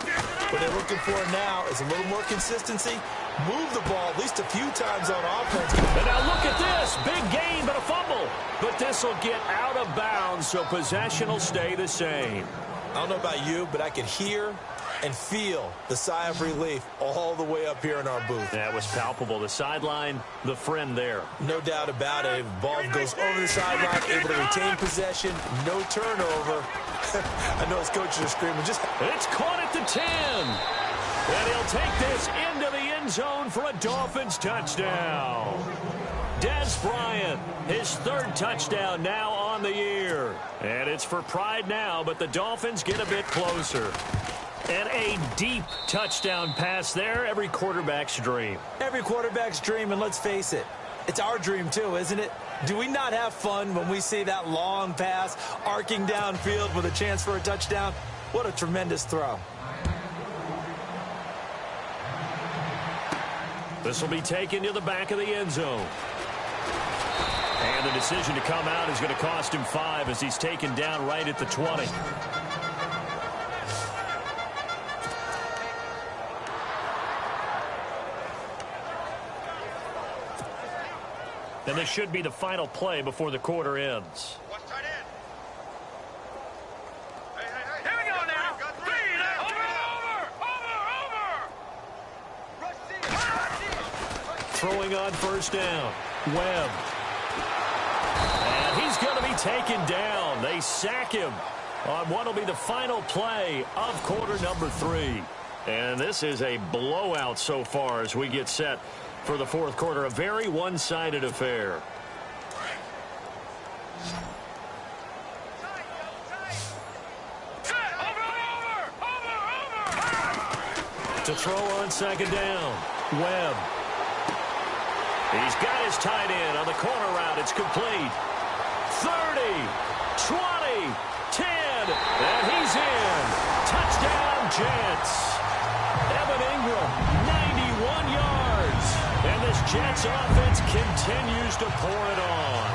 What they're looking for now is a little more consistency. Move the ball at least a few times on offense. And now look at this. Big gain, but a fumble. But this will get out of bounds, so possession will stay the same. I don't know about you, but I could hear and feel the sigh of relief all the way up here in our booth. That was palpable. The sideline, the friend there. No doubt about it. The ball goes over the sideline, able to retain possession, no turnover. I know his coaches are screaming. It's caught at the 10. And he'll take this into the end zone for a Dolphins touchdown. Des Bryant, his 3rd touchdown now on the year. And it's for pride now, but the Dolphins get a bit closer. And a deep touchdown pass there. Every quarterback's dream. Every quarterback's dream, and let's face it, it's our dream too, isn't it? Do we not have fun when we see that long pass arcing downfield with a chance for a touchdown? What a tremendous throw. This will be taken to the back of the end zone. And the decision to come out is going to cost him 5 as he's taken down right at the 20. And this should be the final play before the quarter ends. Watch tight end. Hey. Here we go now. Three, over. Throwing on first down. Webb. And he's going to be taken down. They sack him on what will be the final play of quarter number 3. And this is a blowout so far as we get set for the fourth quarter. A very one-sided affair. To throw on second down. Webb. He's got his tight end on the corner route. It's complete. 30, 20, 10, and he's in. Touchdown, Jets. Evan Ingram, 91 yards. And this Jets offense continues to pour it on.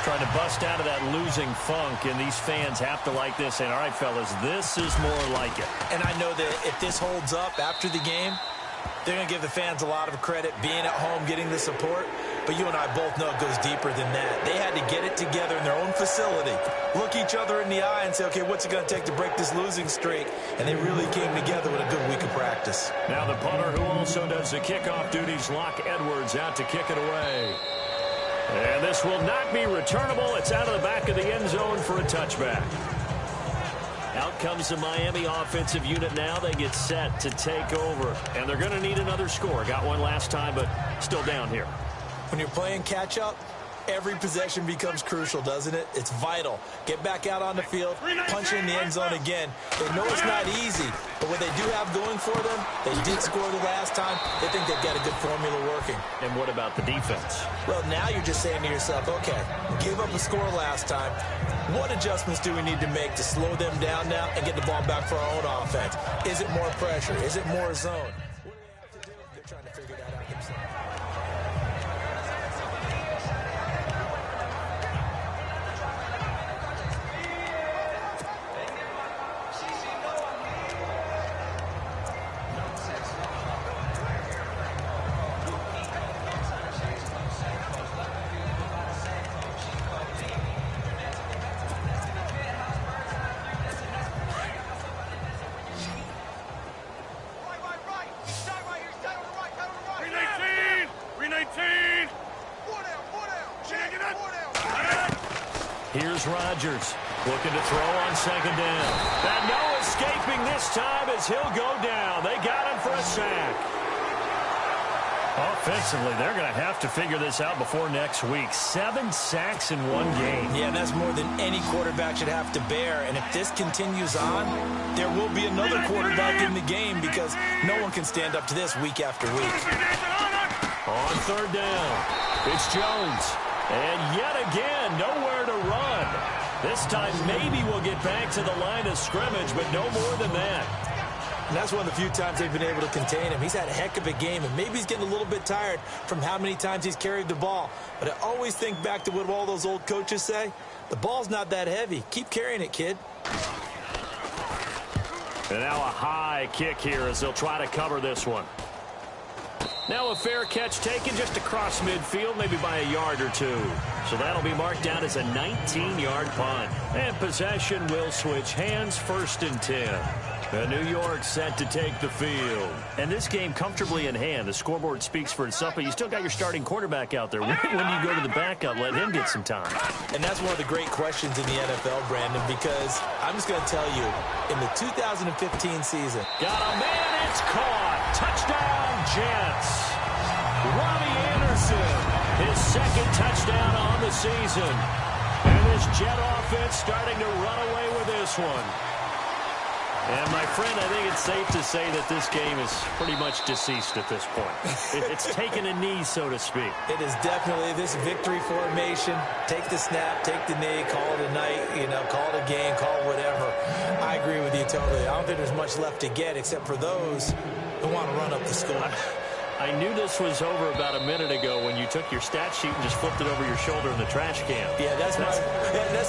Trying to bust out of that losing funk, and these fans have to like this. And, all right, fellas, this is more like it. And I know that if this holds up after the game, they're going to give the fans a lot of credit being at home, getting the support. But you and I both know it goes deeper than that. They had to get it together in their own facility, look each other in the eye and say, okay, what's it going to take to break this losing streak? And they really came together with a good week of practice. Now the punter who also does the kickoff duties, Locke Edwards, out to kick it away. And this will not be returnable. It's out of the back of the end zone for a touchback. Out comes the Miami offensive unit now. They get set to take over. And they're going to need another score. Got one last time, but still down here. When you're playing catch-up, every possession becomes crucial, doesn't it? It's vital. Get back out on the field, punch it in the end zone again. They know it's not easy, but what they do have going for them, they did score the last time. They think they've got a good formula working. And what about the defense? Well, now you're just saying to yourself, okay, gave up a score last time. What adjustments do we need to make to slow them down now and get the ball back for our own offense? Is it more pressure? Is it more zone? What do they have to do? They're trying to figure that out themselves. Here's Rodgers looking to throw on second down. And no escaping this time as he'll go down. They got him for a sack. Offensively, they're going to have to figure this out before next week. 7 sacks in one game. Yeah, that's more than any quarterback should have to bear. And if this continues on, there will be another quarterback in the game because no one can stand up to this week after week. On third down, it's Jones. And yet again, nowhere to run. This time maybe we'll get back to the line of scrimmage, but no more than that. And that's one of the few times they've been able to contain him. He's had a heck of a game, and maybe he's getting a little bit tired from how many times he's carried the ball. But I always think back to what all those old coaches say. The ball's not that heavy. Keep carrying it, kid. And now a high kick here as they'll try to cover this one. Now a fair catch taken just across midfield, maybe by a yard or two. So that'll be marked down as a 19-yard punt. And possession will switch hands, 1st and 10. New York set to take the field. And this game comfortably in hand. The scoreboard speaks for itself, but you still got your starting quarterback out there. When you go to the backup, let him get some time. And that's one of the great questions in the NFL, Brandon, because I'm just going to tell you, in the 2015 season. Got a man, it's caught. Touchdown, Jets. Robbie Anderson, his 2nd touchdown on the season. And this Jet offense starting to run away with this one. And, my friend, I think it's safe to say that this game is pretty much deceased at this point. It's taken a knee, so to speak. It is definitely this victory formation. Take the snap, take the knee, call it a night, call it a game, call it whatever. I agree with you totally. I don't think there's much left to get except for those who want to run up the score. I knew this was over about a minute ago when you took your stat sheet and just flipped it over your shoulder in the trash can. Yeah, that's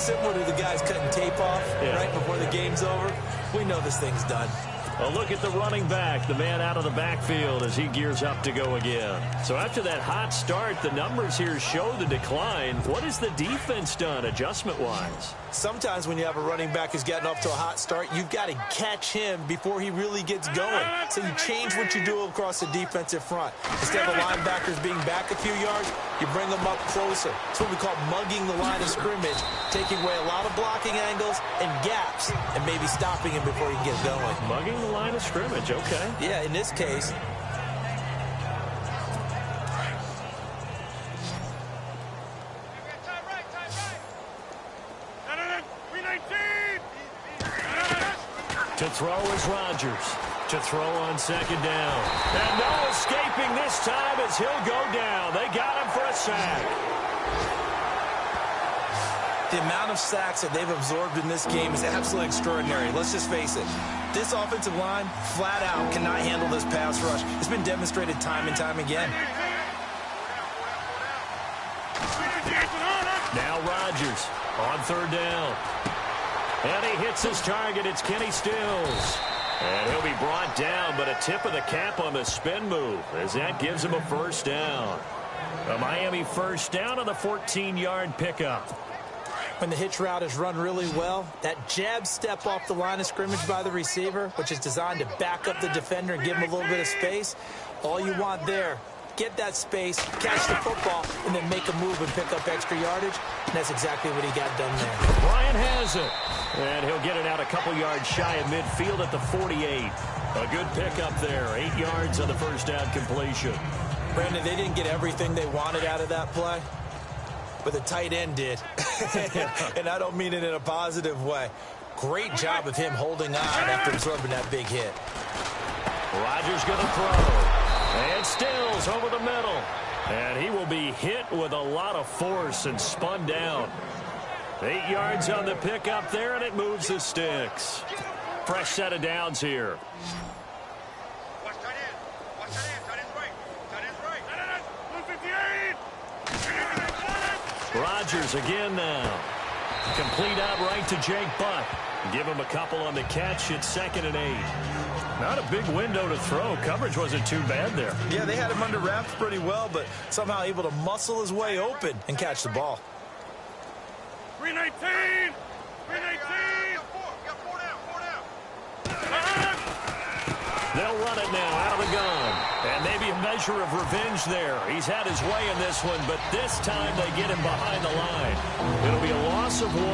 similar to the guys cutting tape off right before the game's over. We know this thing's done. A look at the running back, the man out of the backfield as he gears up to go again. So after that hot start, the numbers here show the decline. What has the defense done adjustment-wise? Sometimes when you have a running back who's gotten off to a hot start, you've got to catch him before he really gets going. So you change what you do across the defensive front. Instead of the linebackers being back a few yards, you bring them up closer. It's what we call mugging the line of scrimmage, taking away a lot of blocking angles and gaps, and maybe stopping him before he can get going. Mugging the line of scrimmage, okay. Yeah, in this case. To throw is Rodgers. To throw on second down. And no escaping this time as he'll go down. They got him for a sack. The amount of sacks that they've absorbed in this game is absolutely extraordinary. Let's just face it. This offensive line, flat out, cannot handle this pass rush. It's been demonstrated time and time again. Now Rodgers on third down. And he hits his target. It's Kenny Stills. And he'll be brought down, but a tip of the cap on the spin move as that gives him a first down. A Miami first down on the 14-yard pickup. When the hitch route is run really well, that jab step off the line of scrimmage by the receiver, which is designed to back up the defender and give him a little bit of space, all you want there, get that space, catch the football, and then make a move and pick up extra yardage. And that's exactly what he got done there. Bryant has it. And he'll get it out a couple yards shy of midfield at the 48. A good pickup there. 8 yards on the first down completion. Brandon, they didn't get everything they wanted out of that play, but the tight end did. And I don't mean it in a positive way. Great job of him holding on after absorbing that big hit. Rodgers going to throw. And Stills over the middle. And he will be hit with a lot of force and spun down. 8 yards on the pickup there, and it moves the sticks. Fresh set of downs here. Watch tight end. Watch tight end. Tight end's right. Tight end's right. Blue 58. Rodgers again now. Complete out right to Jake Butt. Give him a couple on the catch. It's 2nd and 8. Not a big window to throw. Coverage wasn't too bad there. Yeah, they had him under wraps pretty well, but somehow able to muscle his way open and catch the ball. 319. 319. Got four down. They'll run it now out of the gun. And maybe a measure of revenge there. He's had his way in this one, but this time they get him behind the line. It'll be a loss of 1,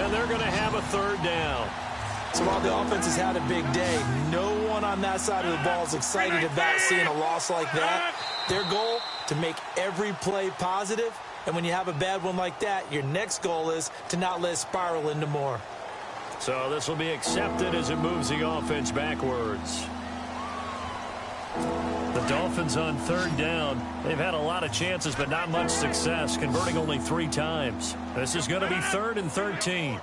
and they're going to have a 3rd down. So while the offense has had a big day, no one on that side of the ball is excited about seeing a loss like that. Their goal, to make every play positive. And when you have a bad one like that, your next goal is to not let it spiral into more. So this will be accepted as it moves the offense backwards. The Dolphins on 3rd down. They've had a lot of chances, but not much success, converting only 3 times. This is going to be 3rd and 13.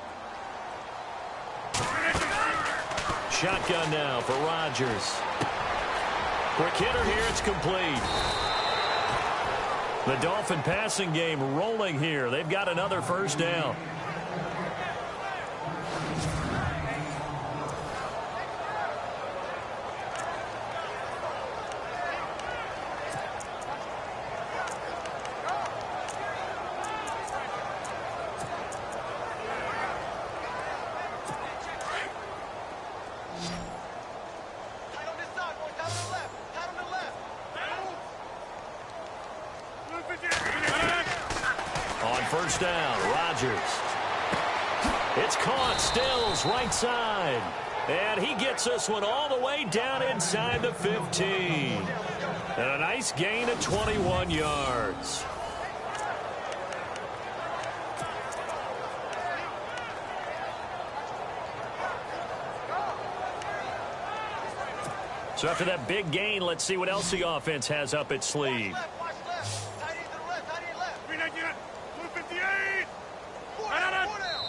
Shotgun now for Rodgers. Quick hitter here. It's complete. The Dolphin passing game rolling here. They've got another first down. First down, Rodgers. It's caught, Stills, right side. And he gets this one all the way down inside the 15. And a nice gain of 21 yards. So after that big gain, let's see what else the offense has up its sleeve.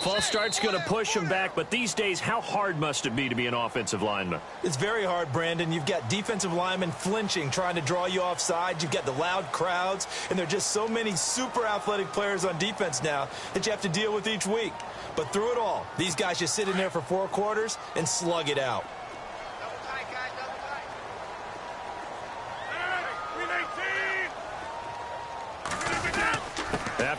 False start's going to push him back, but these days, how hard must it be to be an offensive lineman? It's very hard, Brandon. You've got defensive linemen flinching, trying to draw you offside. You've got the loud crowds, and there are just so many super athletic players on defense now that you have to deal with each week. But through it all, these guys just sit in there for 4 quarters and slug it out.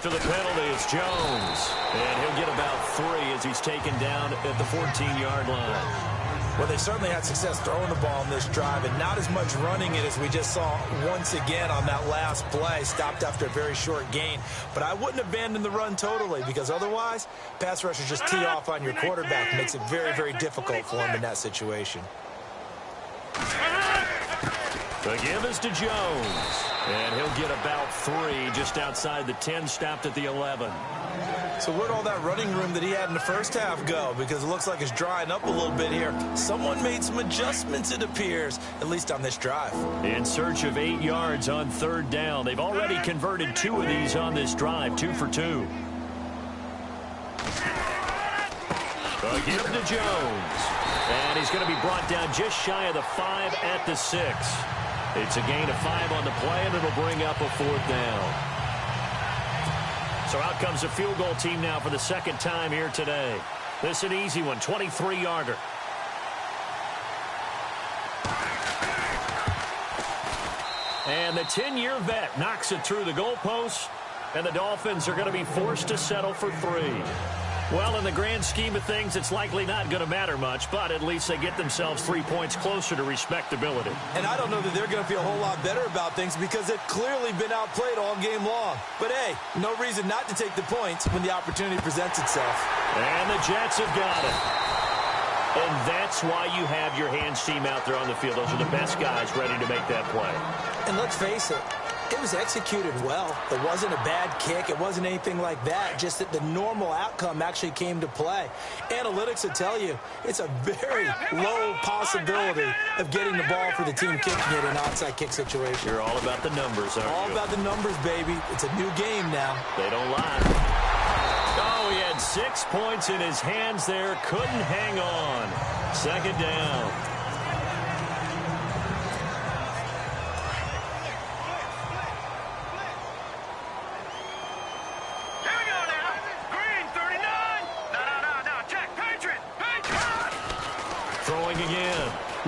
After the penalty, it's Jones. And he'll get about 3 as he's taken down at the 14-yard line. Well, they certainly had success throwing the ball in this drive, and not as much running it as we just saw once again on that last play. Stopped after a very short gain. But I wouldn't abandon the run totally, because otherwise, pass rushers just tee off on your quarterback. Makes it very, very difficult for him in that situation. The give is to Jones. And he'll get about 3 just outside the 10, stopped at the 11. So where'd all that running room that he had in the first half go? Because it looks like it's drying up a little bit here. Someone made some adjustments, it appears, at least on this drive. In search of 8 yards on 3rd down. They've already converted 2 of these on this drive, 2 for 2. A give to Jones. And he's going to be brought down just shy of the 5 at the 6. It's a gain of 5 on the play, and it'll bring up a 4th down. So out comes a field goal team now for the 2nd time here today. This is an easy one, 23-yarder. And the 10-year vet knocks it through the goalpost, and the Dolphins are going to be forced to settle for 3. Well, in the grand scheme of things, it's likely not going to matter much, but at least they get themselves 3 points closer to respectability. And I don't know that they're going to feel a whole lot better about things because they've clearly been outplayed all game long. But, hey, no reason not to take the points when the opportunity presents itself. And the Jets have got it. And that's why you have your hands team out there on the field. Those are the best guys ready to make that play. And let's face it. It was executed well. It wasn't a bad kick. It wasn't anything like that. Just that the normal outcome actually came to play. Analytics will tell you it's a very low possibility of getting the ball for the team kicking it in an onside kick situation. You're all about the numbers, aren't you? All about the numbers, baby. It's a new game now. They don't lie. Oh, he had 6 points in his hands there. Couldn't hang on. 2nd down.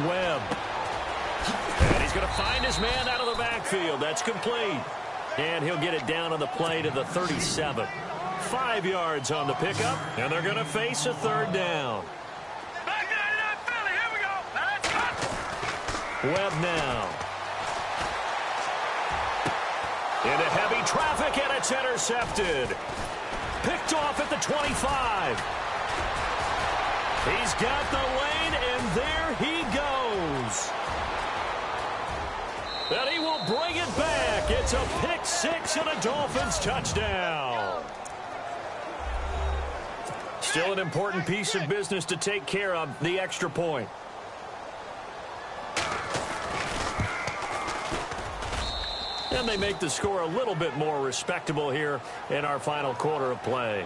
Webb. And he's going to find his man out of the backfield. That's complete. And he'll get it down on the play to the 37. 5 yards on the pickup, and they're going to face a 3rd down. Back to that Philly. Here we go. Now let's cut. Webb now. Into heavy traffic, and it's intercepted. Picked off at the 25. He's got the lane, and there he goes. And he will bring it back. It's a pick 6 and a Dolphins touchdown. Still an important piece of business to take care of, the extra point. And they make the score a little bit more respectable here in our final quarter of play.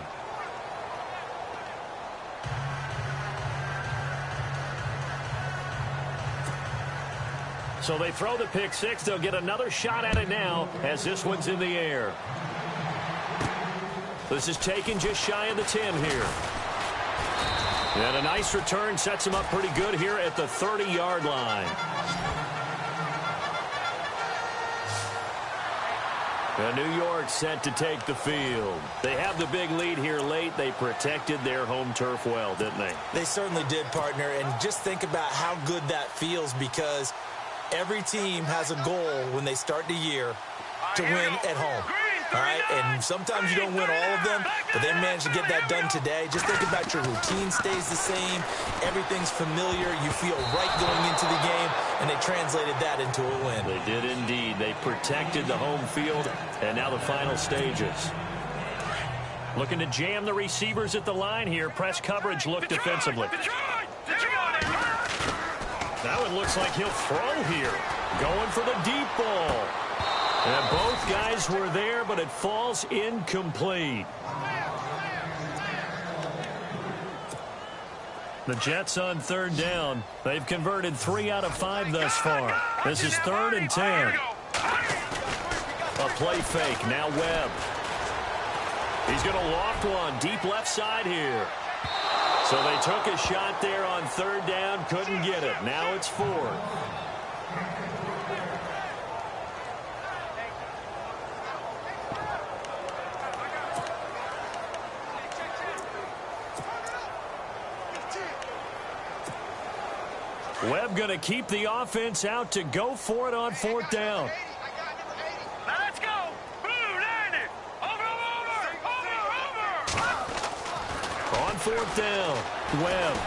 So they throw the pick 6. They'll get another shot at it now as this one's in the air. This is taken just shy of the 10 here. And a nice return sets him up pretty good here at the 30-yard line. And New York set to take the field. They have the big lead here late. They protected their home turf well, didn't they? They certainly did, partner. And just think about how good that feels, because every team has a goal when they start the year to win at home. All right, and sometimes you don't win all of them, but they managed to get that done today. Just think about your routine stays the same. Everything's familiar. You feel right going into the game, and they translated that into a win. They did indeed. They protected the home field, and now the final stages. Looking to jam the receivers at the line here. Press coverage look defensively. Now it looks like he'll throw here. Going for the deep ball. And both guys were there, but it falls incomplete. The Jets on 3rd down. They've converted 3 out of 5 thus far. This is 3rd and 10. A play fake. Now Webb. He's going to loft one deep left side here. So they took a shot there on 3rd down. Couldn't get it. Now it's 4th. Webb going to keep the offense out to go for it on fourth down. Now let's go. Blue, line it. Over. On fourth down, Webb.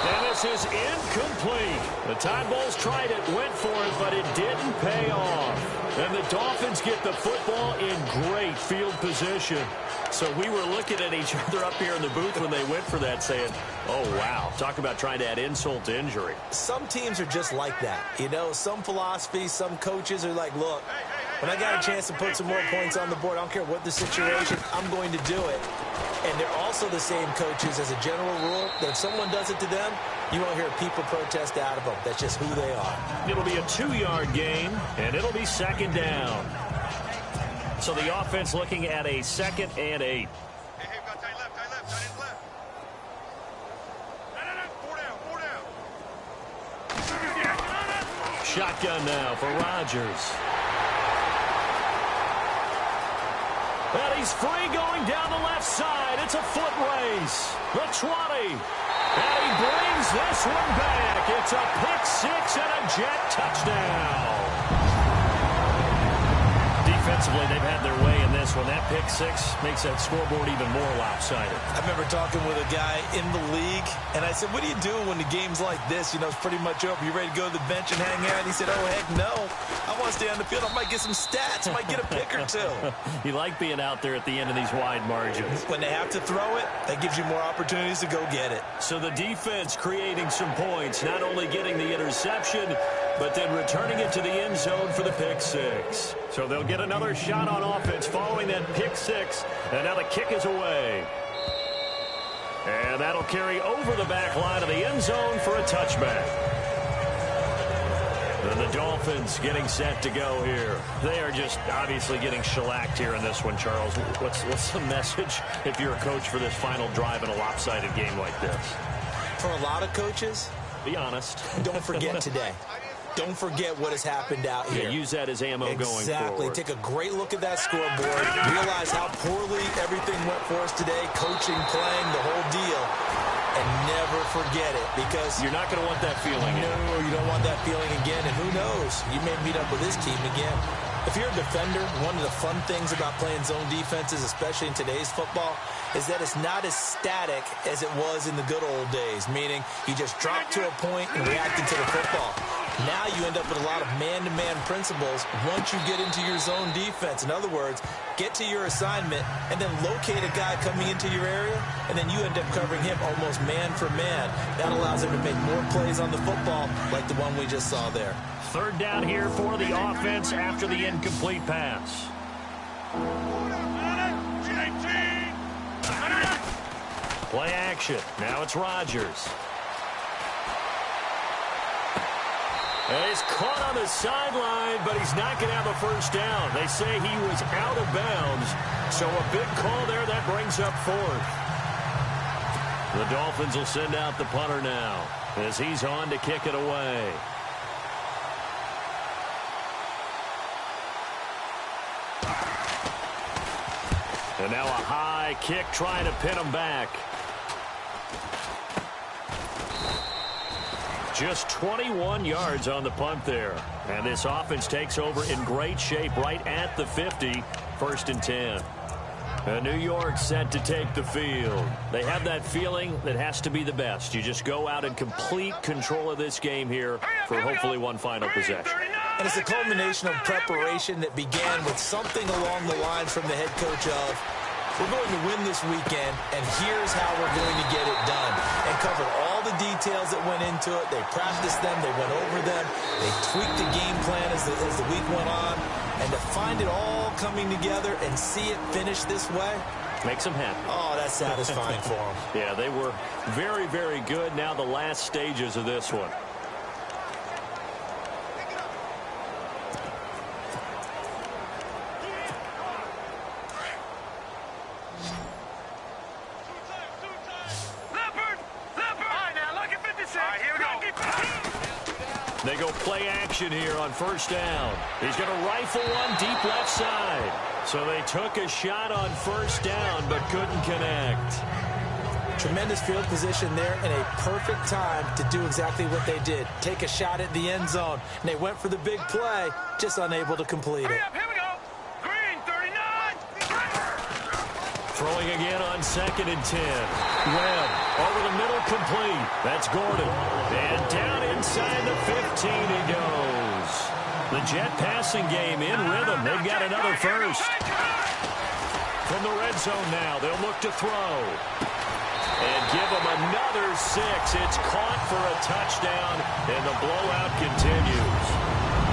And this is incomplete. The Tide Bulls tried it, went for it, but it didn't pay off. And the Dolphins get the football in great field position. So we were looking at each other up here in the booth when they went for that saying, oh, wow, talk about trying to add insult to injury. Some teams are just like that. You know, some philosophies, some coaches are like, look, when I got a chance to put some more points on the board, I don't care what the situation, I'm going to do it. And they're also the same coaches as a general rule that if someone does it to them, you won't hear people protest out of them. That's just who they are. It'll be a 2-yard gain, and it'll be second down. So the offense looking at a 2nd and 8. Hey, we got tight left. Tight ends left. No. 4 down. Shotgun now for Rodgers. And he's free going down the left side. It's a foot race. The 20. And he brings this one back. It's a pick 6 and a jet touchdown. Defensively, they've had their way in this one. That pick 6 makes that scoreboard even more lopsided. I remember talking with a guy in the league, and I said, what do you do when the game's like this? You know, it's pretty much over. You ready to go to the bench and hang out? And he said, oh, heck no. I want to stay on the field. I might get some stats. I might get a pick or two. You like being out there at the end of these wide margins. When they have to throw it, that gives you more opportunities to go get it. So the defense creating some points, not only getting the interception, but then returning it to the end zone for the pick 6. So they'll get another shot on offense following that pick 6, and now the kick is away. And that'll carry over the back line of the end zone for a touchback. And the Dolphins getting set to go here. They are just obviously getting shellacked here in this one, Charles. What's the message if you're a coach for this final drive in a lopsided game like this? For a lot of coaches, be honest. Don't forget today. Don't forget what has happened out here. Yeah, use that as ammo going forward. Exactly. Take a great look at that scoreboard. Realize how poorly everything went for us today. Coaching, playing, the whole deal. And never forget it, because you're not going to want that feeling. No, you don't want that feeling again. And who knows? You may meet up with this team again. If you're a defender, one of the fun things about playing zone defenses, especially in today's football, is that it's not as static as it was in the good old days, meaning you just drop to a point and reacted to the football. Now you end up with a lot of man-to-man principles once you get into your zone defense. In other words, get to your assignment and then locate a guy coming into your area, and then you end up covering him almost man for man. That allows him to make more plays on the football like the one we just saw there. Third down here for the offense after the incomplete pass. Play action. Now it's Rodgers. And he's caught on the sideline, but he's not going to have a first down. They say he was out of bounds, so a big call there that brings up 4th. The Dolphins will send out the punter now as he's on to kick it away. And now a high kick trying to pin him back. Just 21 yards on the punt there. And this offense takes over in great shape right at the 50. 1st and 10. And New York set to take the field. They have that feeling that has to be the best. You just go out in complete control of this game here for hopefully one final possession. And it's a culmination of preparation that began with something along the lines from the head coach of, we're going to win this weekend, and here's how we're going to get it done. And covered all the details that went into it. They practiced them. They went over them. They tweaked the game plan as the week went on. And to find it all coming together and see it finish this way, makes them happy. Oh, that's satisfying for them. Yeah, they were very, very good. Now the last stages of this one. They go play action here on 1st down. He's going to rifle one deep left side. So they took a shot on 1st down but couldn't connect. Tremendous field position there and a perfect time to do exactly what they did. Take a shot at the end zone. And they went for the big play, just unable to complete it. Here we go. Green, 39. Throwing again on 2nd and 10. Webb over the middle, complete. That's Gordon. And down inside the 15 he goes. The Jet passing game in rhythm. They've got another first. From the red zone now, they'll look to throw. And give them another 6. It's caught for a touchdown, and the blowout continues.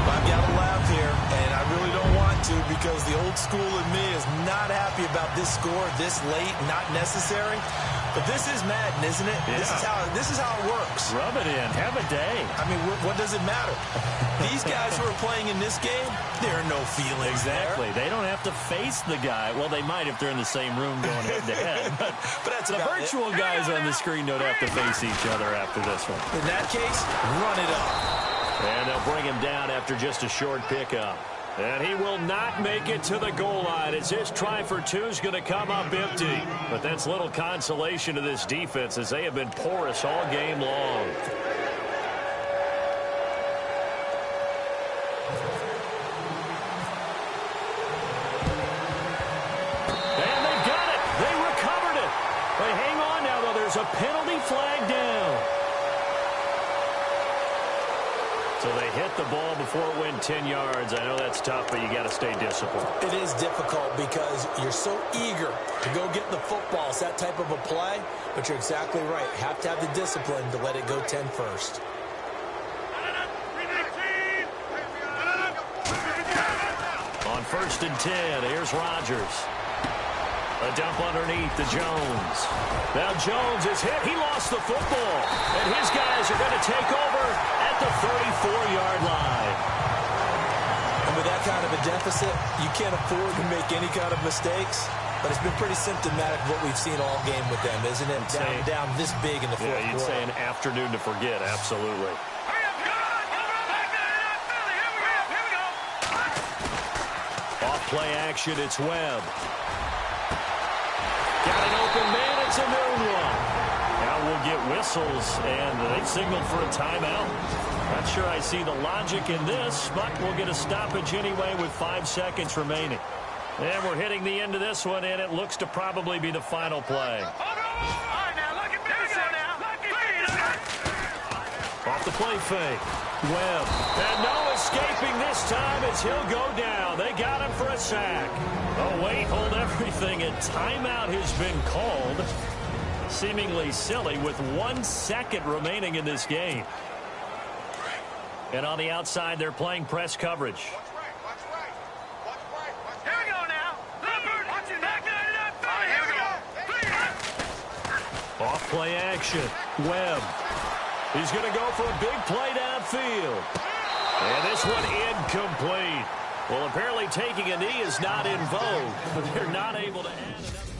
I've got to laugh here, and I really don't want to because the old school in me is not happy about this score this late, not necessary. But this is Madden, isn't it? Yeah. This is how it works. Rub it in. Have a day. I mean, what does it matter? These guys who are playing in this game, there are no feelings Exactly. there. They don't have to face the guy. Well, they might if they're in the same room going head-to-head. But that's the about virtual it. guys on the screen don't have to face each other after this one. In that case, run it up. And they'll bring him down after just a short pickup. And he will not make it to the goal line as his try for 2 is going to come up empty. But that's little consolation to this defense as they have been porous all game long. And they got it. They recovered it. They hang on now, though. There's a penalty flag down. So they hit the ball before it went 10 yards. I know that's tough, but you got to stay disciplined. It is difficult because you're so eager to go get the football. It's that type of a play, but you're exactly right. You have to have the discipline to let it go 10 first. On 1st and 10, here's Rodgers. A dump underneath to Jones. Now Jones is hit. He lost the football. And his guys are going to take over at the 34-yard line. And with that kind of a deficit, you can't afford to make any kind of mistakes. But it's been pretty symptomatic of what we've seen all game with them, isn't it? Down this big in the fourth quarter. Yeah, you'd say an afternoon to forget. Absolutely. Off play action, it's Webb. Got an open man, it's a noon one. Now we'll get whistles, and they signaled for a timeout. Not sure I see the logic in this, but we'll get a stoppage anyway with 5 seconds remaining. And we're hitting the end of this one, and it looks to probably be the final play. Off the play fake. Webb. And no escaping this time as he'll go down. They got him for a sack. Oh, wait, hold everything. A timeout has been called. Seemingly silly with 1 second remaining in this game. And on the outside, they're playing press coverage. Off play action. Webb. He's going to go for a big play downfield. And this one incomplete. Well, apparently taking a knee is not in vogue. They're not able to add another.